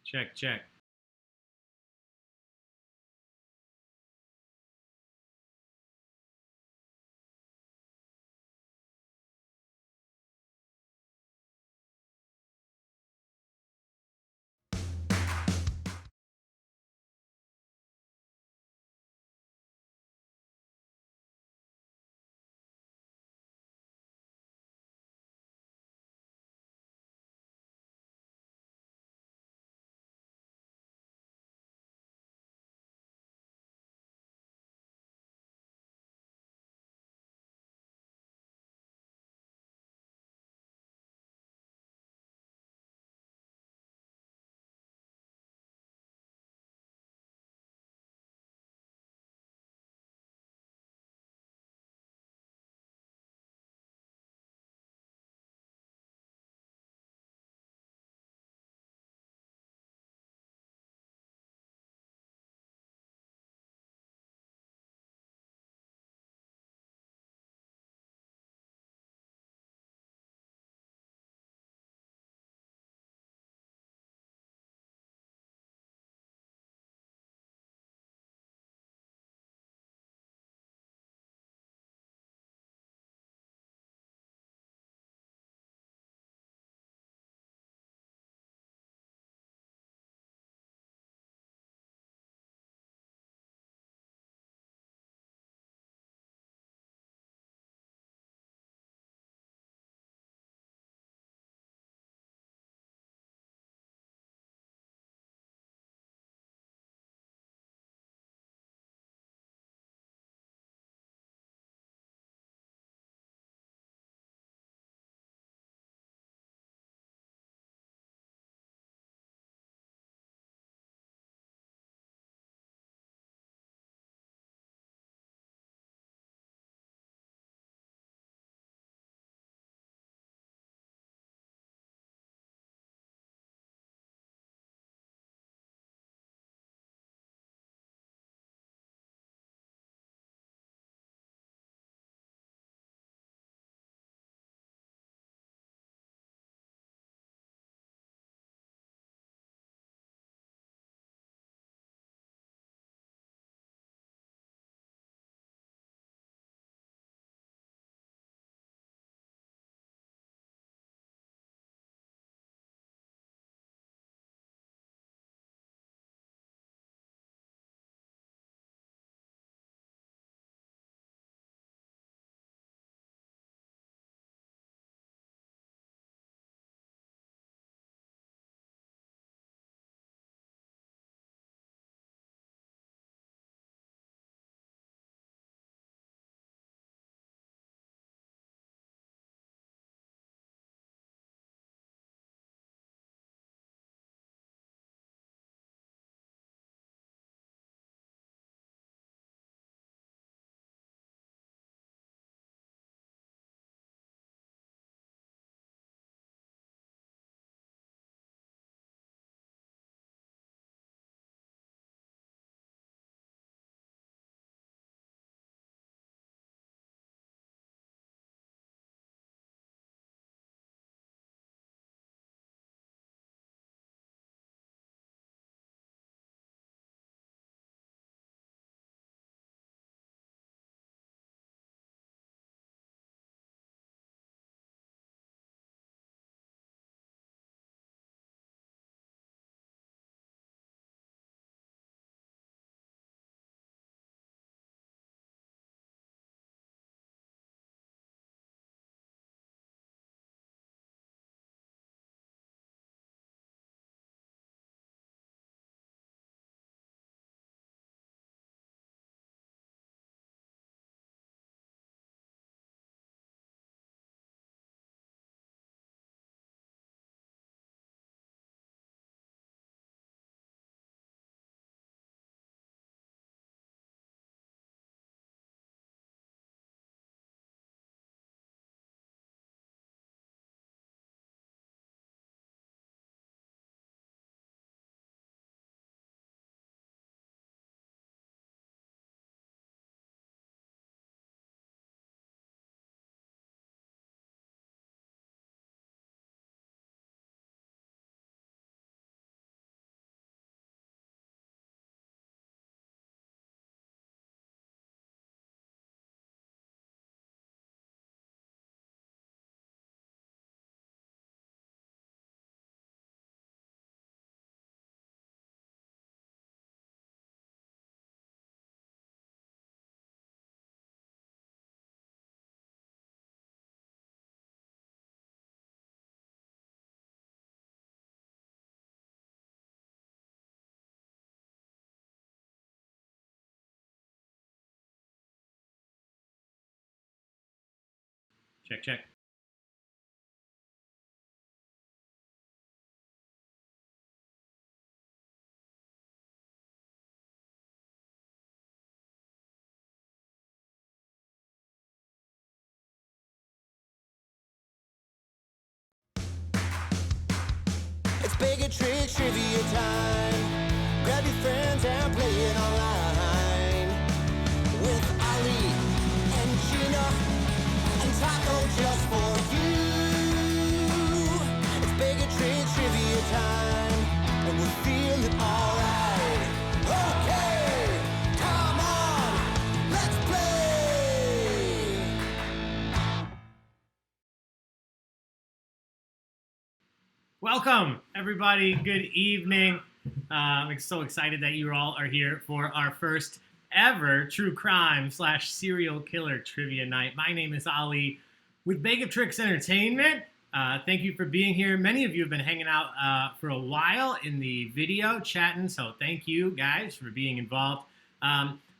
Check, check. Check, check. It's Baig trivia time. Grab your friends and play it online. With Ali and Gina and Taco just for you. It's Baig trivia time, and we're feeling alright. Okay, come on, let's play. Welcome, everybody. Good evening. I'm so excited that you all are here for our first ever true crime / serial killer trivia night. My name is Ali with Baig of Tricks Entertainment. Thank you for being here. Many of you have been hanging out for a while in the video, chatting, so thank you guys for being involved.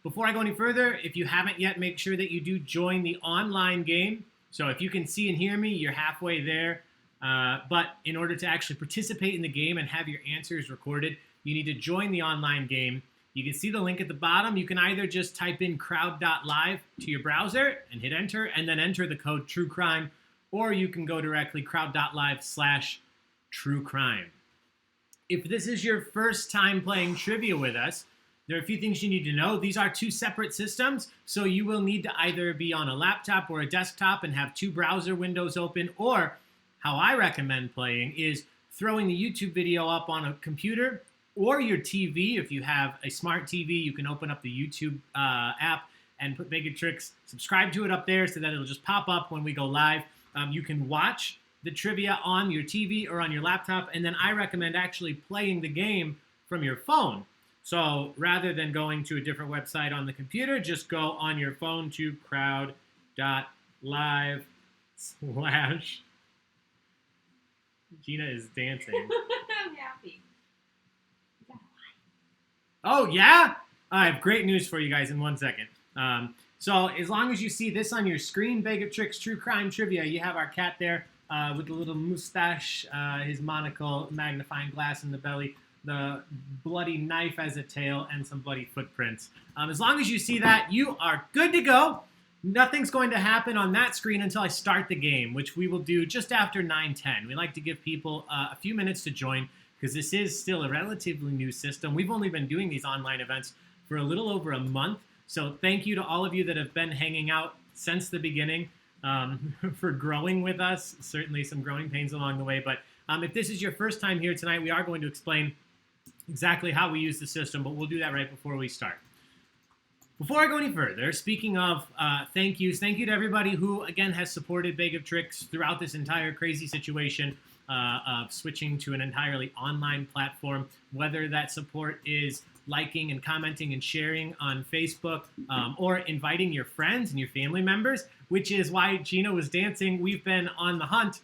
Before I go any further, if you haven't yet, make sure that you do join the online game. So if you can see and hear me, you're halfway there. But in order to actually participate in the game and have your answers recorded, you need to join the online game. You can see the link at the bottom. You can either just type in crowd.live to your browser and hit enter, and then enter the code TRUECRIME, or you can go directly crowd.live/TrueCrime. If this is your first time playing trivia with us, there are a few things you need to know. These are two separate systems, so you will need to either be on a laptop or a desktop and have two browser windows open, or how I recommend playing is throwing the YouTube video up on a computer or your TV. If you have a smart TV, you can open up the YouTube app and put Baig of Tricks, subscribe to it up there so that it'll just pop up when we go live. You can watch the trivia on your TV or on your laptop, and then I recommend actually playing the game from your phone. So rather than going to a different website on the computer, just go on your phone to crowd.live/ Gina is dancing. I'm happy. Oh, yeah? I have great news for you guys in 1 second. So as long as you see this on your screen, Baig of Tricks True Crime Trivia, you have our cat there with the little mustache, his monocle, magnifying glass in the belly, the bloody knife as a tail, and some bloody footprints. As long as you see that, you are good to go. Nothing's going to happen on that screen until I start the game, which we will do just after 9:10. We like to give people a few minutes to join because this is still a relatively new system. We've only been doing these online events for a little over a month, so thank you to all of you that have been hanging out since the beginning, for growing with us. Certainly some growing pains along the way, but if this is your first time here tonight, we are going to explain exactly how we use the system, but we'll do that right before we start. Before I go any further, speaking of thank yous, thank you to everybody who, again, has supported Baig of Tricks throughout this entire crazy situation of switching to an entirely online platform, whether that support is liking and commenting and sharing on Facebook, or inviting your friends and your family members, which is why Gina was dancing. We've been on the hunt,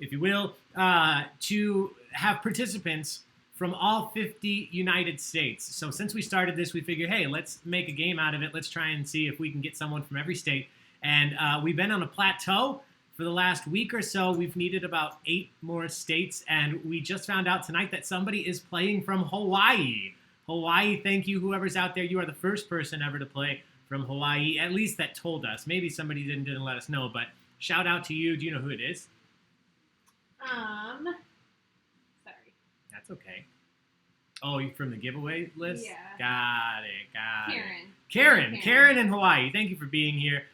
if you will, to have participants from all 50 United States. So since we started this, we figured, hey, let's make a game out of it. Let's try and see if we can get someone from every state. And we've been on a plateau for the last week or so. We've needed about 8 more states, and we just found out tonight that somebody is playing from Hawaii. Hawaii, thank you, whoever's out there. You are the first person ever to play from Hawaii, at least that told us. Maybe somebody didn't let us know, but shout out to you. Do you know who it is? Sorry. That's okay. Oh, you from the giveaway list? Yeah. Got it. Karen in Hawaii. Thank you for being here,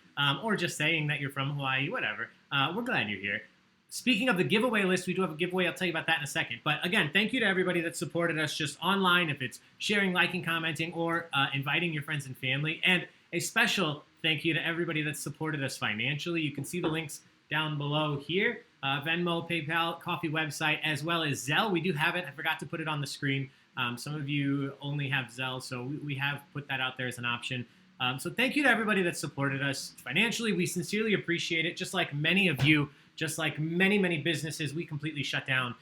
or just saying that you're from Hawaii, whatever. We're glad you're here. Speaking of the giveaway list, we do have a giveaway. I'll tell you about that in a second. But again, thank you to everybody that supported us just online, if it's sharing, liking, commenting, or inviting your friends and family. And a special thank you to everybody that supported us financially. You can see the links down below here. Venmo, PayPal, Coffee website, as well as Zelle. We do have it. I forgot to put it on the screen. Some of you only have Zelle, so we have put that out there as an option. So thank you to everybody that supported us financially. We sincerely appreciate it. Just like many of you, just like many, many businesses, we completely shut down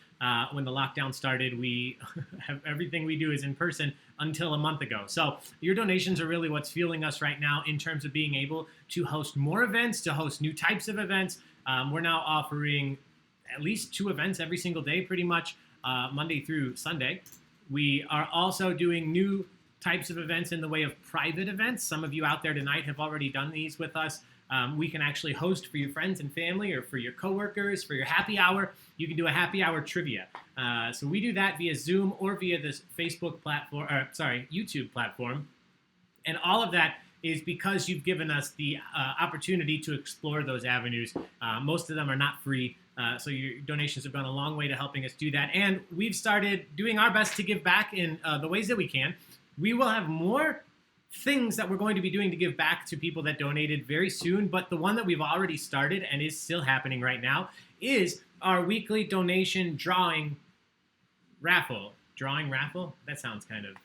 when the lockdown started, we have everything we do is in person until a month ago. So your donations are really what's fueling us right now in terms of being able to host more events, to host new types of events. We're now offering at least 2 events every single day, pretty much Monday through Sunday. We are also doing new types of events in the way of private events. Some of you out there tonight have already done these with us. We can actually host for your friends and family or for your coworkers, for your happy hour. You can do a happy hour trivia. So we do that via Zoom or via this Facebook platform, YouTube platform. And all of that is because you've given us the opportunity to explore those avenues. Most of them are not free. So your donations have gone a long way to helping us do that. And we've started doing our best to give back in the ways that we can. We will have more things that we're going to be doing to give back to people that donated very soon. But the one that we've already started and is still happening right now is our weekly donation drawing raffle. Drawing raffle? That sounds kind of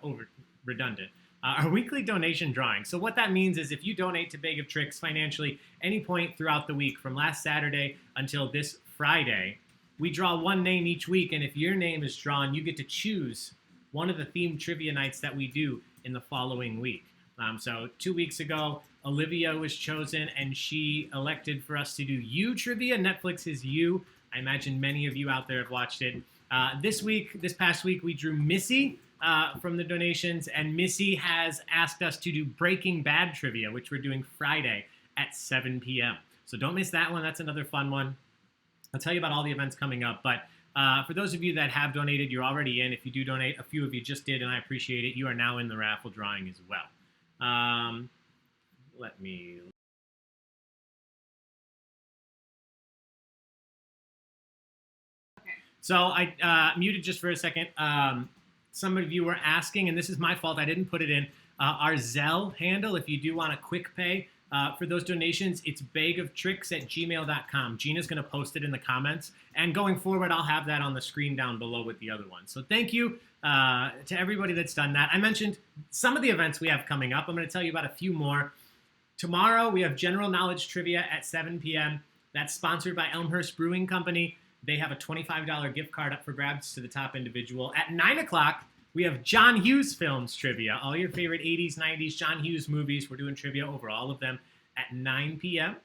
over redundant. Our weekly donation drawing. So what that means is if you donate to Baig of Tricks financially any point throughout the week from last Saturday until this Friday, we draw one name each week. And if your name is drawn, you get to choose one of the themed trivia nights that we do in the following week. So 2 weeks ago, Olivia was chosen, and she elected for us to do You Trivia. Netflix's You. I imagine many of you out there have watched it. This past week, we drew Missy from the donations, and Missy has asked us to do Breaking Bad trivia, which we're doing Friday at 7 p.m. So don't miss that one. That's another fun one. I'll tell you about all the events coming up, but for those of you that have donated, you're already in. If you do donate, a few of you just did, and I appreciate it. You are now in the raffle drawing as well. Let me... Okay. So I muted just for a second. Some of you were asking, and this is my fault, I didn't put it in, our Zelle handle. If you do want a quick pay for those donations, it's baigoftricks@gmail.com. Gina's going to post it in the comments. And going forward, I'll have that on the screen down below with the other one. So thank you to everybody that's done that. I mentioned some of the events we have coming up. I'm going to tell you about a few more. Tomorrow, we have General Knowledge Trivia at 7 p.m. That's sponsored by Elmhurst Brewing Company. They have a $25 gift card up for grabs to the top individual. At 9 o'clock, we have John Hughes Films Trivia. All your favorite 80s, 90s John Hughes movies. We're doing trivia over all of them at 9 p.m.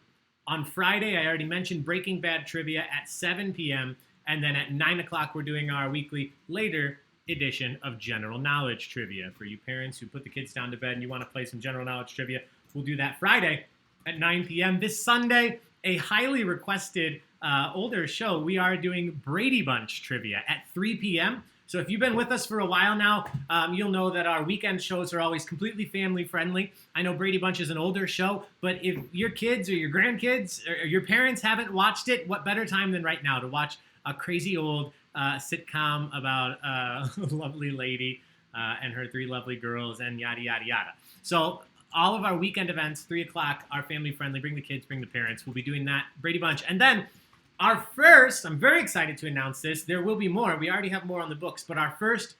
On Friday, I already mentioned Breaking Bad Trivia at 7 p.m. And then at 9 o'clock, we're doing our weekly later edition of General Knowledge Trivia. For you parents who put the kids down to bed and you want to play some General Knowledge Trivia, we'll do that Friday at 9 p.m. This Sunday, a highly requested older show, we are doing Brady Bunch Trivia at 3 p.m. So if you've been with us for a while now, you'll know that our weekend shows are always completely family friendly. I know Brady Bunch is an older show, but if your kids or your grandkids or your parents haven't watched it, what better time than right now to watch a crazy old sitcom about a lovely lady and her 3 lovely girls and yada, yada, yada. So all of our weekend events, 3 o'clock, are family friendly. Bring the kids, bring the parents. We'll be doing that, Brady Bunch. And then our first, I'm very excited to announce this. There will be more. We already have more on the books, but our first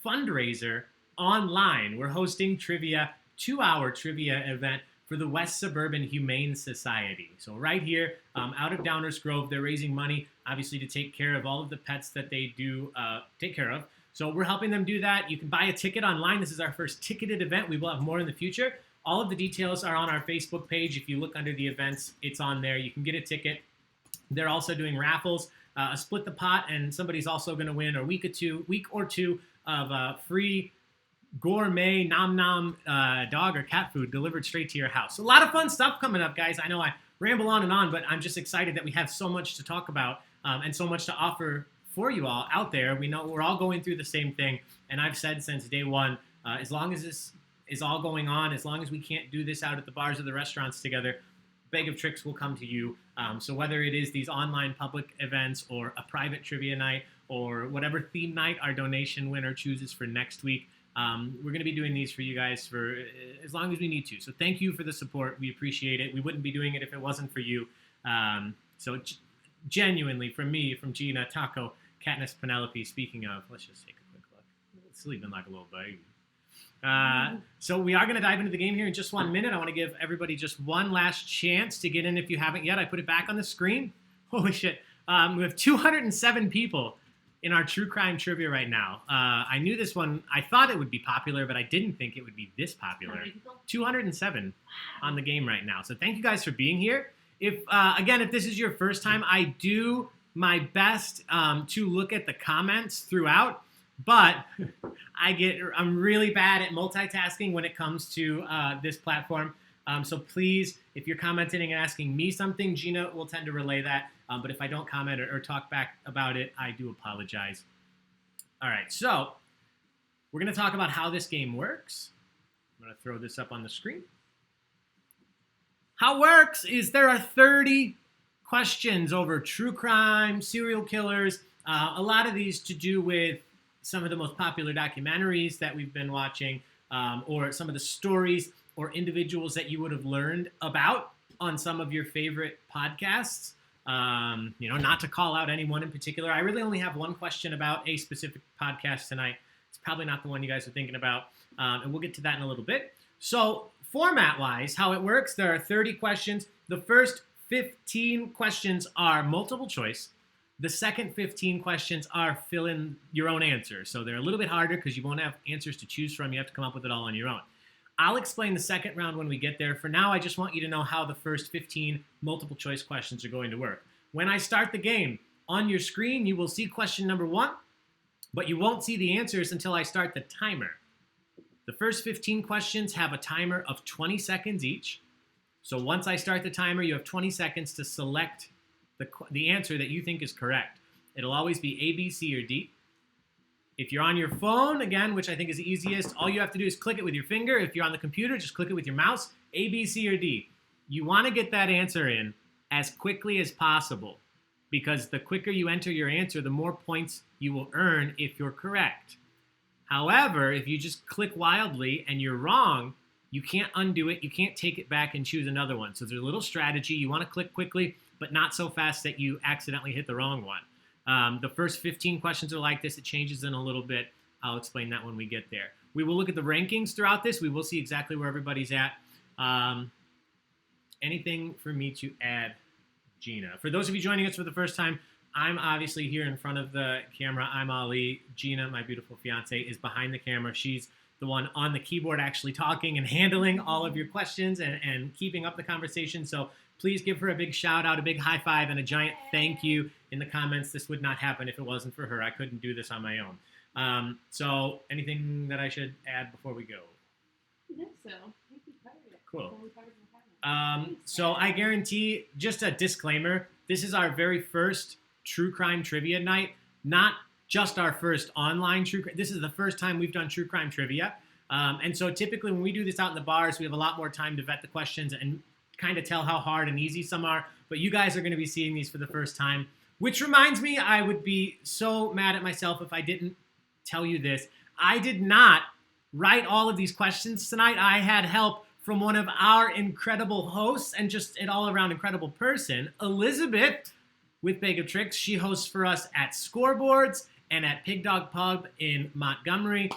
fundraiser online. We're hosting trivia, 2-hour trivia event for the West Suburban Humane Society. So right here, out of Downers Grove, they're raising money, obviously, to take care of all of the pets that they do take care of. So we're helping them do that. You can buy a ticket online. This is our first ticketed event. We will have more in the future. All of the details are on our Facebook page. If you look under the events, it's on there. You can get a ticket. They're also doing raffles, a split the pot, and somebody's also going to win a week or two of free gourmet nom nom dog or cat food delivered straight to your house. So a lot of fun stuff coming up, guys. I know I ramble on and on, but I'm just excited that we have so much to talk about and so much to offer for you all out there. We know we're all going through the same thing, and I've said since day one, as long as this is all going on, as long as we can't do this out at the bars or the restaurants together, Baig of Tricks will come to you. So whether it is these online public events or a private trivia night or whatever theme night our donation winner chooses for next week, we're going to be doing these for you guys for as long as we need to. So thank you for the support. We appreciate it. We wouldn't be doing it if it wasn't for you. So genuinely, from me, from Gina, Taco, Katniss, Penelope, speaking of, let's just take a quick look. Sleeping like a little baby. So we are going to dive into the game here in just 1 minute. I want to give everybody just one last chance to get in if you haven't yet. I put it back on the screen. Holy shit. We have 207 people in our true crime trivia right now. I knew this one. I thought it would be popular, but I didn't think it would be this popular. 207 on the game right now. So thank you guys for being here. If this is your first time, I do my best to look at the comments throughout, but I'm really bad at multitasking when it comes to this platform. So please, if you're commenting and asking me something, Gina will tend to relay that. But if I don't comment or talk back about it, I do apologize. All right, so we're going to talk about how this game works. I'm going to throw this up on the screen. How it works is there are 30 questions over true crime, serial killers, a lot of these to do with some of the most popular documentaries that we've been watching, or some of the stories or individuals that you would have learned about on some of your favorite podcasts. Not to call out anyone in particular. I really only have one question about a specific podcast tonight. It's probably not the one you guys are thinking about, and we'll get to that in a little bit. So format-wise, how it works, there are 30 questions. The first 15 questions are multiple choice. The second 15 questions are fill in your own answer. So they're a little bit harder because you won't have answers to choose from. You have to come up with it all on your own. I'll explain the second round when we get there. For now, I just want you to know how the first 15 multiple choice questions are going to work. When I start the game, on your screen, you will see question number 1, but you won't see the answers until I start the timer. The first 15 questions have a timer of 20 seconds each. So once I start the timer, you have 20 seconds to select the answer that you think is correct. It'll always be A, B, C, or D. If you're on your phone, again, which I think is the easiest, all you have to do is click it with your finger. If you're on the computer, just click it with your mouse. A, B, C, or D. You want to get that answer in as quickly as possible, because the quicker you enter your answer, the more points you will earn if you're correct. However, if you just click wildly and you're wrong, you can't undo it. You can't take it back and choose another one. So there's a little strategy. You want to click quickly, but not so fast that you accidentally hit the wrong one. The first 15 questions are like this. It changes in a little bit. I'll explain that when we get there. We will look at the rankings throughout this. We will see exactly where everybody's at. Anything for me to add, Gina? For those of you joining us for the first time, I'm obviously here in front of the camera. I'm Ali. Gina, my beautiful fiance, is behind the camera. She's the one on the keyboard actually talking and handling all of your questions and keeping up the conversation. So please give her a big shout out, a big high five, and a giant thank you in the comments. This would not happen if it wasn't for her. I couldn't do this on my own. So anything that I should add before we go? I think so. I think we covered it. Cool. We covered the comments. So I guarantee, just a disclaimer, this is our very first true crime trivia night, not just our first online true crime. This is the first time we've done true crime trivia. And so typically when we do this out in the bars, we have a lot more time to vet the questions and kind of tell how hard and easy some are. But you guys are going to be seeing these for the first time, which reminds me, I would be so mad at myself if I didn't tell you this. I did not write all of these questions tonight. I had help from one of our incredible hosts and just an all-around incredible person, Elizabeth with Baig of Tricks. She hosts for us at Scoreboards and at Pig Dog Pub in Montgomery.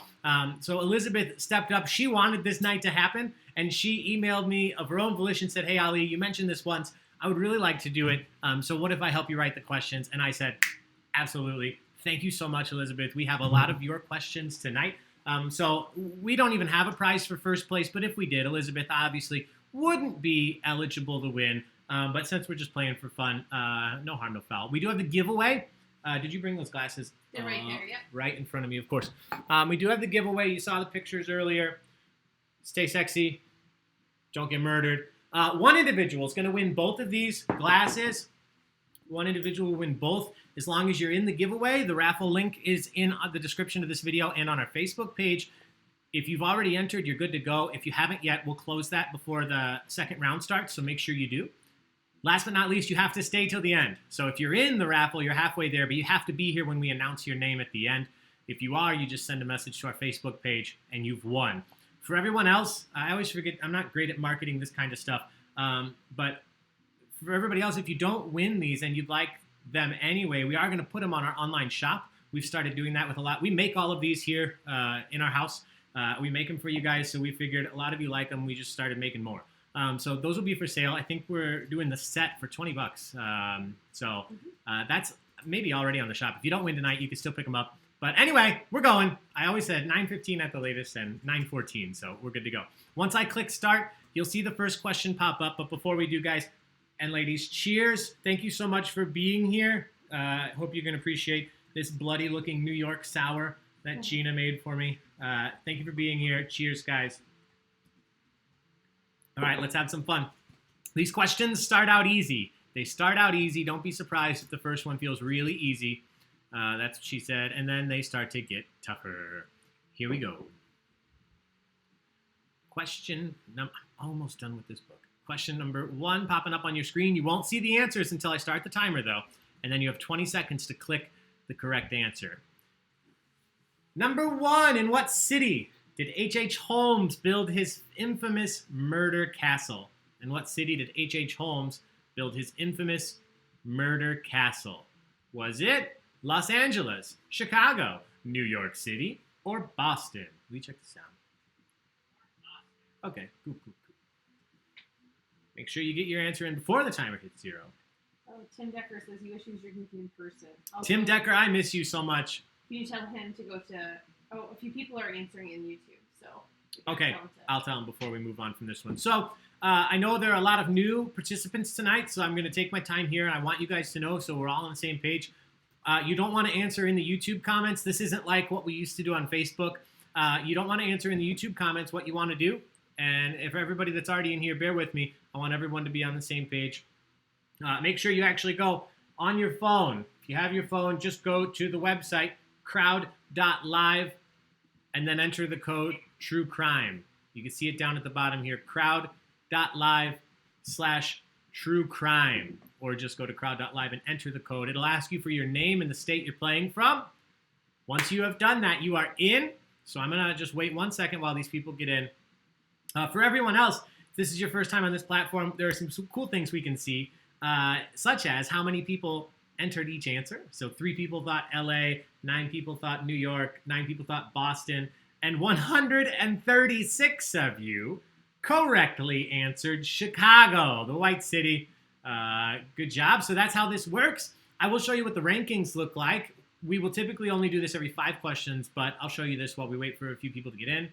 So Elizabeth stepped up. She wanted this night to happen, and she emailed me of her own volition, said, "Hey, Ali, you mentioned this once. I would really like to do it. So what if I help you write the questions?" And I said, absolutely. Thank you so much, Elizabeth. We have a lot of your questions tonight. So we don't even have a prize for first place, but if we did, Elizabeth obviously wouldn't be eligible to win. But since we're just playing for fun, no harm, no foul. We do have the giveaway. Did you bring those glasses? They're right there, yep. Right in front of me, of course. We do have the giveaway. You saw the pictures earlier. Stay sexy. Don't get murdered. One individual is going to win both of these glasses. One individual will win both as long as you're in the giveaway. The raffle link is in the description of this video and on our Facebook page. If you've already entered, you're good to go. If you haven't yet, we'll close that before the second round starts, so make sure you do. Last but not least, you have to stay till the end. So if you're in the raffle, you're halfway there, but you have to be here when we announce your name at the end. If you are, you just send a message to our Facebook page, and you've won. For everyone else, I always forget, I'm not great at marketing this kind of stuff, but for everybody else, if you don't win these and you'd like them anyway, we are going to put them on our online shop. We've started doing that with a lot. We make all of these here in our house. We make them for you guys, so we figured a lot of you like them. We just started making more. So those will be for sale. I think we're doing the set for $20. That's maybe already on the shop. If you don't win tonight, you can still pick them up. But anyway, we're going. I always said 9:15 at the latest and 9:14, so we're good to go. Once I click start, you'll see the first question pop up. But before we do, guys and ladies, cheers. Thank you so much for being here. I hope you can appreciate this bloody-looking New York sour that Gina made for me. Thank you for being here. Cheers, guys. All right, let's have some fun. These questions start out easy. They start out easy. Don't be surprised if the first one feels really easy. That's what she said. And then they start to get tougher. Here we go. I'm almost done with this book. Question number 1 popping up on your screen. You won't see the answers until I start the timer, though. And then you have 20 seconds to click the correct answer. Number 1, in what city did H.H. Holmes build his infamous murder castle? In what city did H.H. Holmes build his infamous murder castle? Was it Los Angeles, Chicago, New York City, or Boston? We check the sound. Okay, cool. Make sure you get your answer in before the timer hits 0. Oh, Tim Decker says he wishes you're drinking in person. Tim Decker, I miss you so much. Can you tell him to go to... Oh, a few people are answering in YouTube, so... Okay, I'll tell him before we move on from this one. So, I know there are a lot of new participants tonight, so I'm going to take my time here, and I want you guys to know so we're all on the same page. You don't want to answer in the YouTube comments. This isn't like what we used to do on Facebook. You don't want to answer in the YouTube comments. What you want to do, and if everybody that's already in here, bear with me. I want everyone to be on the same page. Make sure you actually go on your phone. If you have your phone, just go to the website, crowd.live, and then enter the code TRUECRIME. You can see it down at the bottom here, crowd.live/TRUECRIME. Or just go to crowd.live and enter the code. It'll ask you for your name and the state you're playing from. Once you have done that, you are in. So I'm going to just wait 1 second while these people get in. For everyone else, if this is your first time on this platform, there are some cool things we can see, such as how many people entered each answer. So 3 people thought LA, 9 people thought New York, 9 people thought Boston, and 136 of you correctly answered Chicago, the White City. Good job. So that's how this works. I will show you what the rankings look like. We will typically only do this every 5 questions, but I'll show you this while we wait for a few people to get in.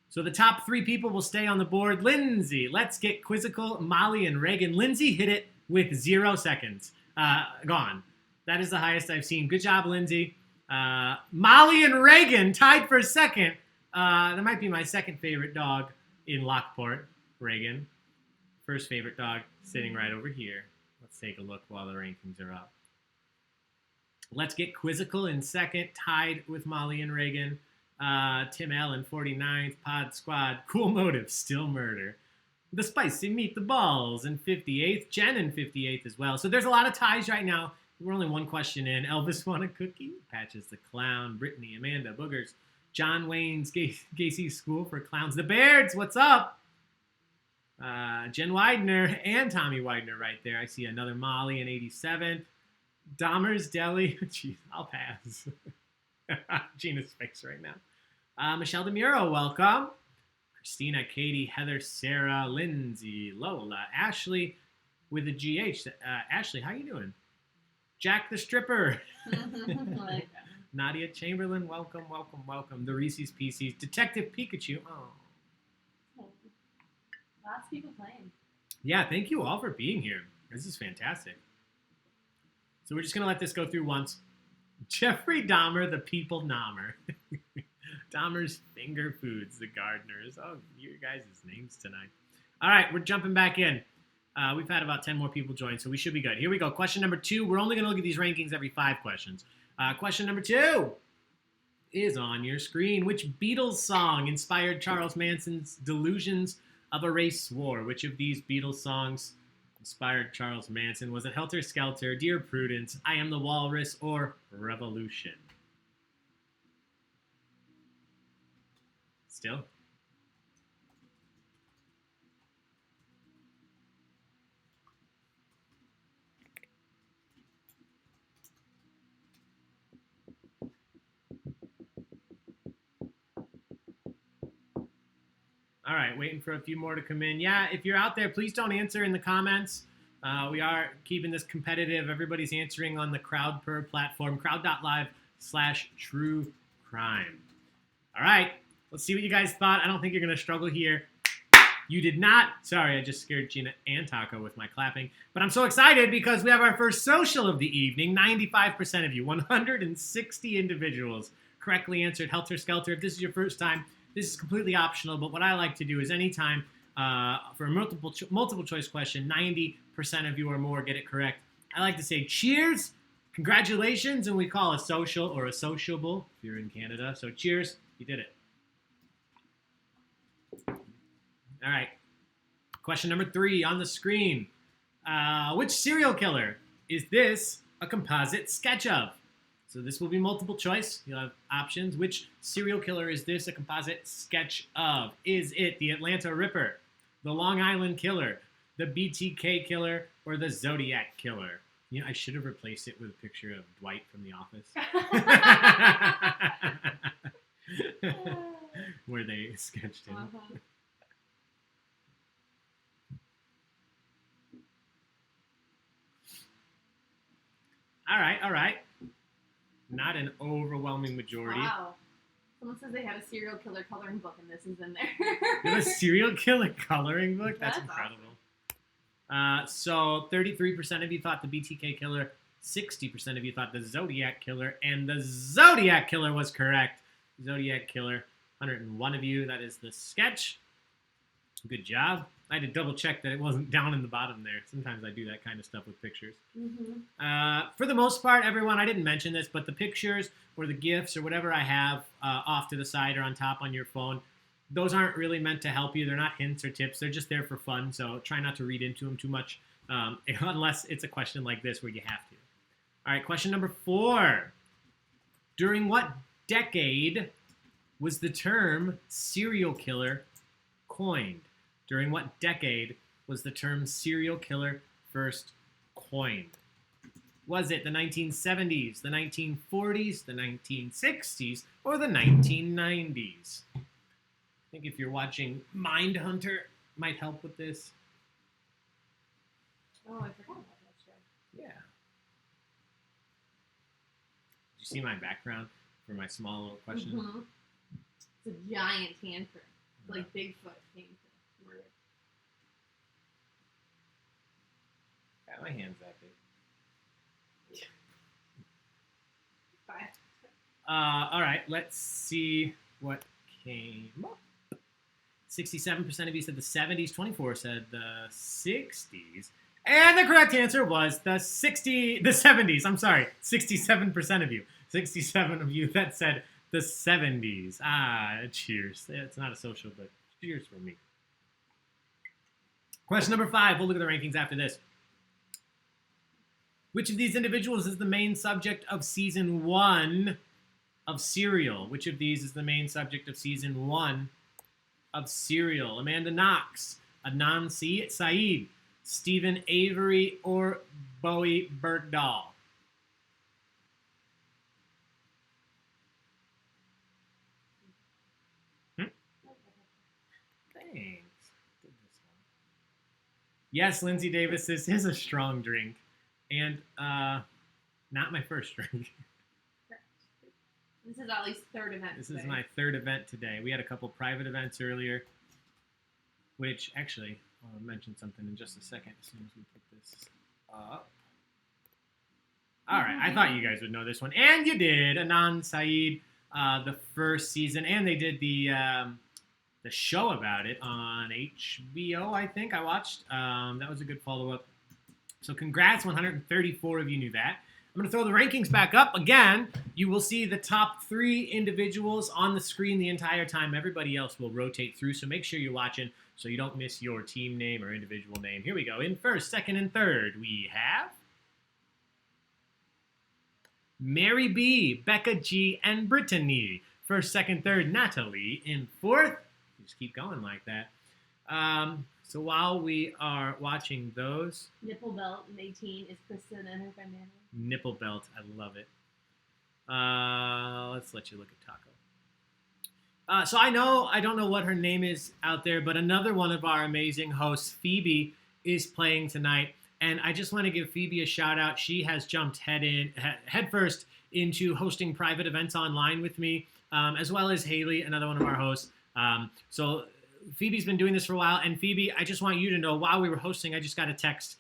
So the top 3 people will stay on the board. Lindsay, Let's Get Quizzical, Molly, and Reagan. Lindsay hit it with 0 seconds. Gone. That is the highest I've seen. Good job, Lindsay. Molly and Reagan tied for second. That might be my second favorite dog in Lockport, Reagan. First favorite dog sitting right over here. Let's take a look while the rankings are up. Let's Get Quizzical in second, tied with Molly and Reagan. Tim L in 49th, Pod Squad, Cool Motive, Still Murder. The Spicy Meatballs in 58th, Jen in 58th as well. So there's a lot of ties right now. We're only 1 question in. Elvis Want a Cookie, Patches the Clown, Brittany, Amanda, Boogers, John Wayne's Gacy School for Clowns. The Bairds, what's up? Jen Widener and Tommy Widener right there. I see another Molly in 87th. Dahmer's Deli. Jeez, I'll pass. Gina's face right now. Michelle DeMuro, welcome. Christina, Katie, Heather, Sarah, Lindsay, Lola, Ashley with a GH. Ashley, how you doing? Jack the Stripper. Nadia Chamberlain, welcome. The Reese's Pieces. Detective Pikachu. Oh. Lots of people playing. Yeah, thank you all for being here. This is fantastic. So we're just going to let this go through once. Jeffrey Dahmer, the People Dahmer. Dahmer's Finger Foods, the Gardeners. Oh, your guys' names tonight. All right, we're jumping back in. We've had about 10 more people join, so we should be good. Here we go. Question number 2. We're only going to look at these rankings every 5 questions. Question number 2 is on your screen. Which Beatles song inspired Charles Manson's delusions of a race war? Which of these Beatles songs inspired Charles Manson? Was it Helter Skelter, Dear Prudence, I Am the Walrus, or Revolution? Still? All right, waiting for a few more to come in. Yeah, if you're out there, please don't answer in the comments. We are keeping this competitive. Everybody's answering on the Crowd per platform, crowd.live/TrueCrime. All right, let's see what you guys thought. I don't think you're going to struggle here. You did not. Sorry, I just scared Gina and Taco with my clapping. But I'm so excited because we have our first social of the evening. 95% of you, 160 individuals correctly answered Helter Skelter. If this is your first time, this is completely optional. But what I like to do is anytime for a multiple choice question, 90% of you or more get it correct. I like to say cheers, congratulations, and we call a social or a sociable if you're in Canada. So cheers, you did it. All right. Question number 3 on the screen. Which serial killer is this a composite sketch of? So this will be multiple choice. You'll have options. Which serial killer is this a composite sketch of? Is it the Atlanta Ripper, the Long Island Killer, the BTK Killer, or the Zodiac Killer? You know, I should have replaced it with a picture of Dwight from The Office. Where they sketched him. All right. Not an overwhelming majority. Wow. Someone says they have a serial killer coloring book, and this is in there. You have a serial killer coloring book? That's incredible. Awesome. So 33% of you thought the BTK Killer, 60% of you thought the Zodiac Killer, and the Zodiac Killer was correct. Zodiac Killer, 101 of you. That is the sketch. Good job. I had to double check that it wasn't down in the bottom there. Sometimes I do that kind of stuff with pictures. For the most part, everyone, I didn't mention this, but the pictures or the GIFs or whatever I have off to the side or on top on your phone, those aren't really meant to help you. They're not hints or tips. They're just there for fun. So try not to read into them too much unless it's a question like this where you have to. All right, question number 4. During what decade was the term serial killer coined? During what decade was the term serial killer first coined? Was it the 1970s, the 1940s, the 1960s, or the 1990s? I think if you're watching Mindhunter, it might help with this. Oh, I forgot about that show. Yeah. Did you see my background for my small little question? It's a giant handprint. It's like Bigfoot came to murder. Yeah, my hand's that big. Bye. All right, let's see what came up. 67% of you said the 70s, 24% said the 60s, and the correct answer was the 70s. I'm sorry, 67% of you. 67 of you that said the 70s. Cheers. It's not a social, but cheers for me. Question number 5. We'll look at the rankings after this. Which of these individuals is the main subject of season 1 of Serial? Which of these is the main subject of season 1 of Serial? Amanda Knox, Adnan Syed, Stephen Avery, or Bowie Bergdahl? Thanks. Yes, Lindsay Davis, this is a strong drink. And not my first drink. This is at least third event This today. is my 3rd event today. We had a couple private events earlier, which actually, I'll mention something in just a second as soon as we put this up. All right, I thought you guys would know this one. And you did. Adnan Syed, the first season, and they did the show about it on HBO, I think I watched. That was a good follow-up. So congrats, 134 of you knew that. I'm going to throw the rankings back up again. You will see the top 3 individuals on the screen the entire time. Everybody else will rotate through, so make sure you're watching so you don't miss your team name or individual name. Here we go. In first, second, and third, we have Mary B, Becca G, and Brittany. First, second, third, Natalie. In fourth, just keep going like that. So while we are watching those, Nipple Belt in 18 is Kristen and her friend Natalie. Nipple Belt, I love it. Let's let you look at So I don't know what her name is out there, but another one of our amazing hosts, Phoebe, is playing tonight. And I just want to give Phoebe a shout out. She has jumped headfirst into hosting private events online with me, as well as Haley, another one of our hosts. So Phoebe's been doing this for a while. And Phoebe, I just want you to know, while we were hosting, I just got a text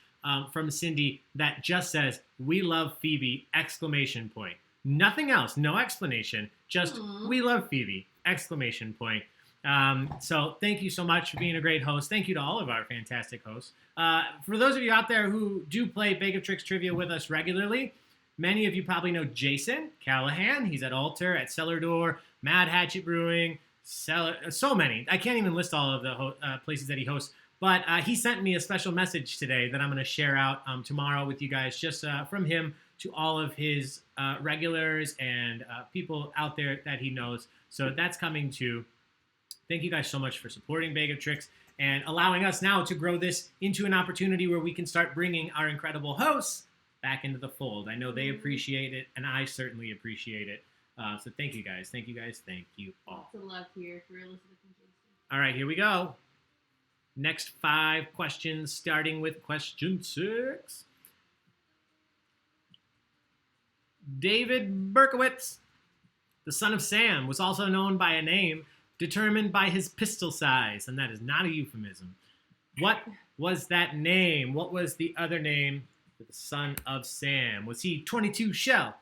from Cindy that just says, "We love Phoebe!" exclamation point. Nothing else, no explanation, just "We love Phoebe!" exclamation point. So thank you so much for being a great host. Thank you to all of our fantastic hosts. For those of you out there who do play Baig of Tricks trivia with us regularly, many of you probably know Jason Callahan. He's at Alter, at Cellar Door, Mad Hatchet Brewing, so many. I can't even list all of the places that he hosts. But he sent me a special message today that I'm going to share out tomorrow with you guys, just from him to all of his regulars and people out there that he knows. So that's coming too. Thank you guys so much for supporting Baig of Tricks and allowing us now to grow this into an opportunity where we can start bringing our incredible hosts back into the fold. I know they appreciate it, and I certainly appreciate it. So thank you guys. Thank you guys. Thank you all. Lots of love here for Elizabeth and Jason. All right, here we go. Next 5 questions, starting with question 6. David Berkowitz, the son of Sam, was also known by a name determined by his pistol size, and that is not a euphemism. What was that name? What was the other name for the son of Sam? Was he 22 shell,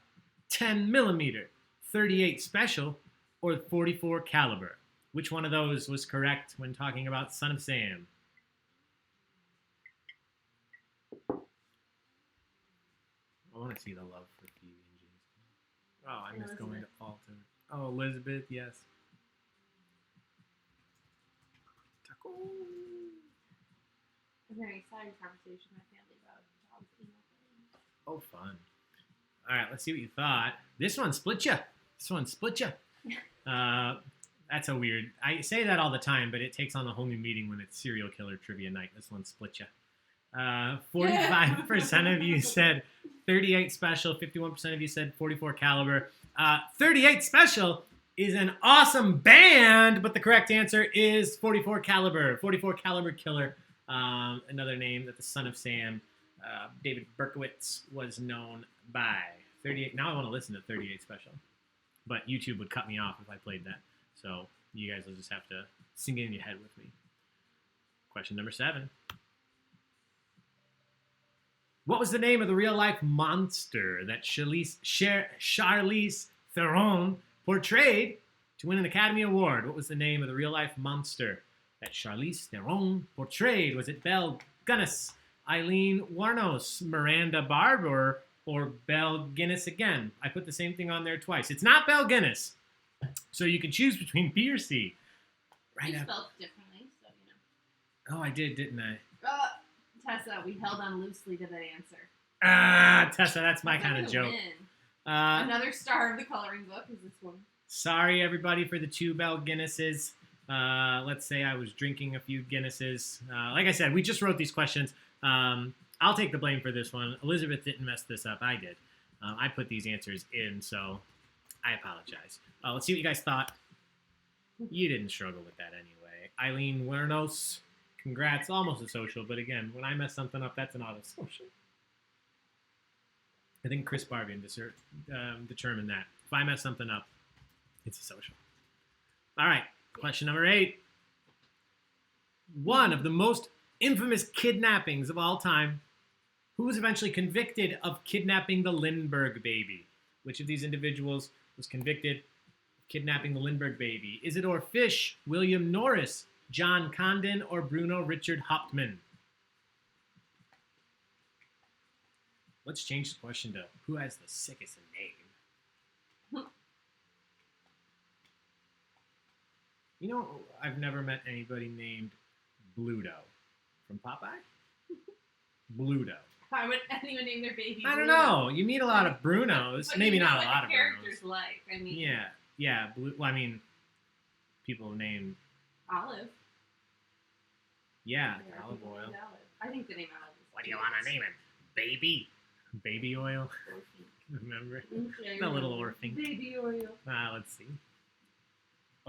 10 millimeter, 38 special, or 44 caliber? Which one of those was correct when talking about son of Sam? I want to see the love for Phoebe and Jason. Oh, I missed going to Alton. Oh, Elizabeth, yes. Taco. A very exciting conversation in my family about dogs eating things. Oh, fun. All right, let's see what you thought. This one split ya. That's a weird. I say that all the time, but it takes on a whole new meaning when it's serial killer trivia night. This one split ya. 45% of you said 38 special. 51% of you said 44 caliber. 38 special is an awesome band, but the correct answer is 44 caliber. 44 caliber killer. Another name that the son of Sam, David Berkowitz, was known by. 38. Now I want to listen to 38 special, but YouTube would cut me off if I played that. So you guys will just have to sing it in your head with me. Question number 7. What was the name of the real-life monster that Charlize Theron portrayed to win an Academy Award? What was the name of the real-life monster that Charlize Theron portrayed? Was it Belle Gunness, Eileen Wuornos, Miranda Barber, or Belle Gunness again? I put the same thing on there twice. It's not Belle Gunness. So you can choose between B or C. Right. You spelled differently, so you know. Oh, I did, didn't I? Tessa, we held on loosely to that answer. Tessa, that's my kind of joke. Another star of the coloring book is this one. Sorry, everybody, for the 2 Belle Guinnesses. Let's say I was drinking a few Guinnesses. Like I said, we just wrote these questions. I'll take the blame for this one. Elizabeth didn't mess this up. I did. I put these answers in, so I apologize. Let's see what you guys thought. You didn't struggle with that anyway. Eileen Wuornos, congrats. Almost a social, but again, when I mess something up, that's an auto social. I think Chris Barbian determined that. If I mess something up, it's a social. All right, question number 8. One of the most infamous kidnappings of all time. Who was eventually convicted of kidnapping the Lindbergh baby? Which of these individuals was convicted of kidnapping the Lindbergh baby? Isidore Fish, William Norris, John Condon, or Bruno Richard Hauptmann? Let's change the question to who has the sickest name. You know, I've never met anybody named Bluto from Popeye. Bluto. Why would anyone name their baby I don't know. You meet a lot of Brunos. Maybe you know not a lot of Brunos. Characters like. I mean. Yeah. Well, I mean, people named Olive. Yeah, olive oil. Olive. I think the name Olive is. What do you want to name him? Baby oil. Remember? The little orphan. Baby oil. Let's see.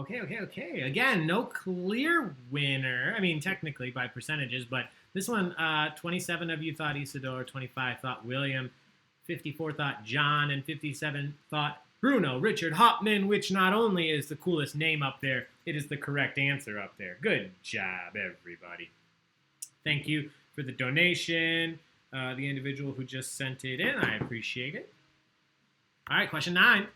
Okay. Again, no clear winner. I mean, technically by percentages, but this one, 27 of you thought Isidore, 25 thought William, 54 thought John, and 57 thought Bruno Richard Hopman, which not only is the coolest name up there, it is the correct answer up there. Good job, everybody. Thank you for the donation, the individual who just sent it in. I appreciate it. All right, question 9.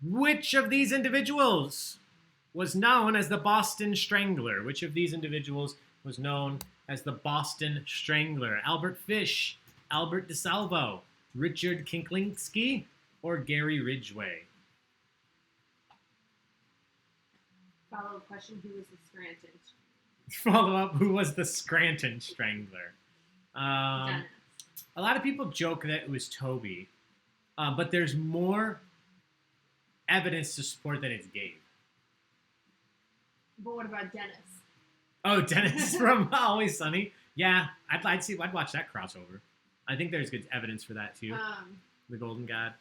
Which of these individuals was known as the Boston Strangler? Which of these individuals was known as the Boston Strangler? Albert Fish, Albert DeSalvo, Richard Kinklinski, or Gary Ridgway? Follow-up question, who was the Scranton? Follow up, who was the Scranton Strangler? Dennis. A lot of people joke that it was Toby, but there's more evidence to support that it's Gabe. But what about Dennis? Oh, Dennis from Always Sunny. Yeah, I'd watch that crossover. I think there's good evidence for that too. The Golden God.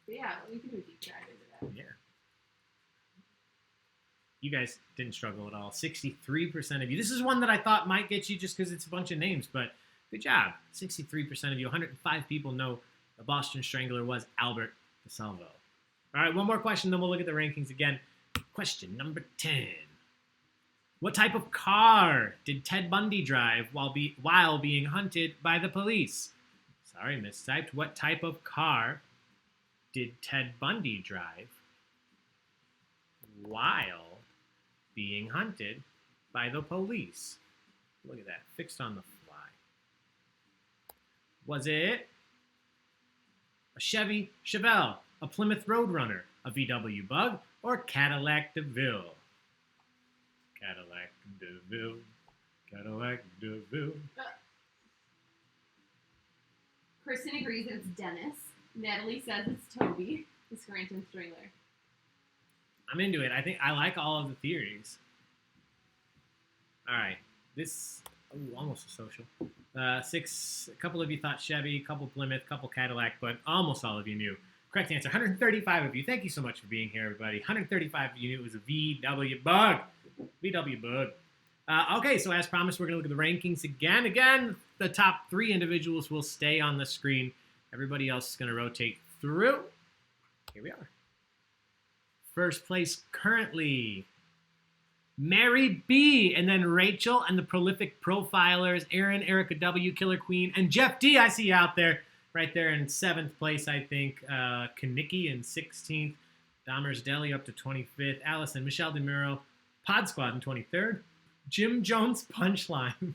Yeah, we can do a deep dive into that. Yeah. You guys didn't struggle at all. 63% of you. This is one that I thought might get you just because it's a bunch of names, but good job. 63% of you. 105 people know the Boston Strangler was Albert DeSalvo. All right, one more question, then we'll look at the rankings again. Question number 10. What type of car did Ted Bundy drive while being hunted by the police? Sorry, mistyped. What type of car did Ted Bundy drive while being hunted by the police? Look at that, fixed on the fly. Was it a Chevy Chevelle, a Plymouth Roadrunner, a VW Bug, or Cadillac DeVille? Cadillac DeVille, Cadillac DeVille. Kristen agrees that it's Dennis. Natalie says it's Toby, the Scranton Strangler. I'm into it. I think I like all of the theories. All right, this almost a social. A couple of you thought Chevy, a couple Plymouth, a couple Cadillac, but almost all of you knew. Correct answer, 135 of you. Thank you so much for being here, everybody. 135 of you knew it was a VW Bug. VW Bug. Okay, so as promised, we're going to look at the rankings again. Again, the top 3 individuals will stay on the screen. Everybody else is going to rotate through. Here we are. First place currently, Mary B, and then Rachel and the prolific profilers, Aaron, Erica W, Killer Queen, and Jeff D. I see you out there. Right there in 7th place, I think. Kanicki in 16th. Dahmer's Deli up to 25th. Allison, Michelle DeMuro, Pod Squad in 23rd. Jim Jones Punchline.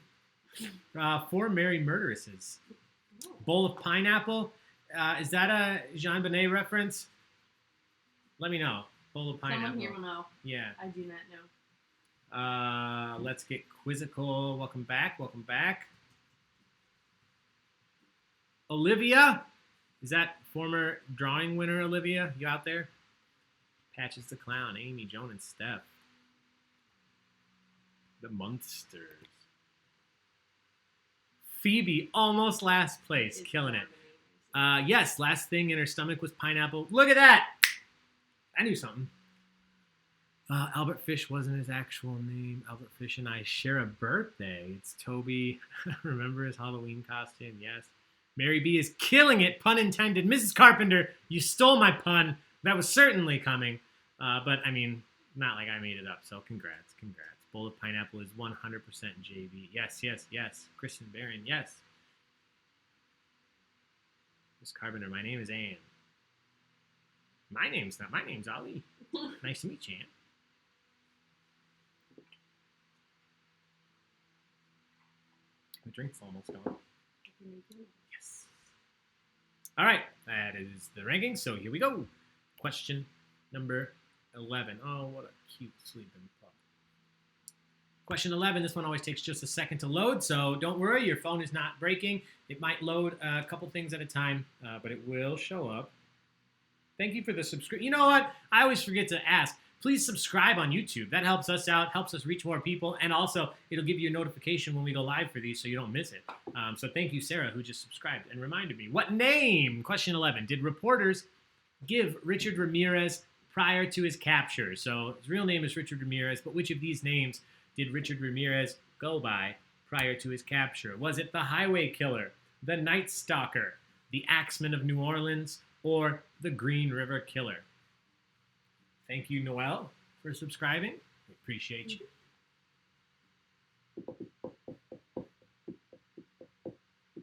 4 Merry Murderesses. Bowl of Pineapple. Is that a Jean Bonnet reference? Let me know. Bowl of Pineapple. Someone here will know. Yeah. I do not know. Let's get quizzical. Welcome back. Olivia, is that former drawing winner Olivia? You out there? Patches the Clown, Amy, Joan, and Steph. The Monsters. Phoebe, almost last place, killing it. Yes, last thing in her stomach was pineapple. Look at that! I knew something. Albert Fish wasn't his actual name. Albert Fish and I share a birthday. It's Toby. Remember his Halloween costume? Yes. Mary B is killing it, pun intended. Mrs. Carpenter, you stole my pun. That was certainly coming. But, I mean, not like I made it up, so congrats. Bowl of Pineapple is 100% JB. Yes. Kristen Barron, yes. Miss Carpenter, my name is Ann. My name's Ali. Nice to meet you, Ann. The drink's almost gone. Yes. All right, that is the ranking. So here we go. Question number 11. Oh, what a cute sleeping pup. Question 11. This one always takes just a second to load, so don't worry. Your phone is not breaking. It might load a couple things at a time, but it will show up. Thank you for the subscribe. You know what? I always forget to ask. Please subscribe on YouTube. That helps us out, helps us reach more people, and also it'll give you a notification when we go live for these so you don't miss it. So thank you, Sarah, who just subscribed and reminded me. What name, question 11, did reporters give Richard Ramirez prior to his capture. So his real name is Richard Ramirez, but which of these names did Richard Ramirez go by prior to his capture? Was it the Highway Killer, the Night Stalker, the Axeman of New Orleans, or the Green River Killer? Thank you, Noel, for subscribing. We appreciate you.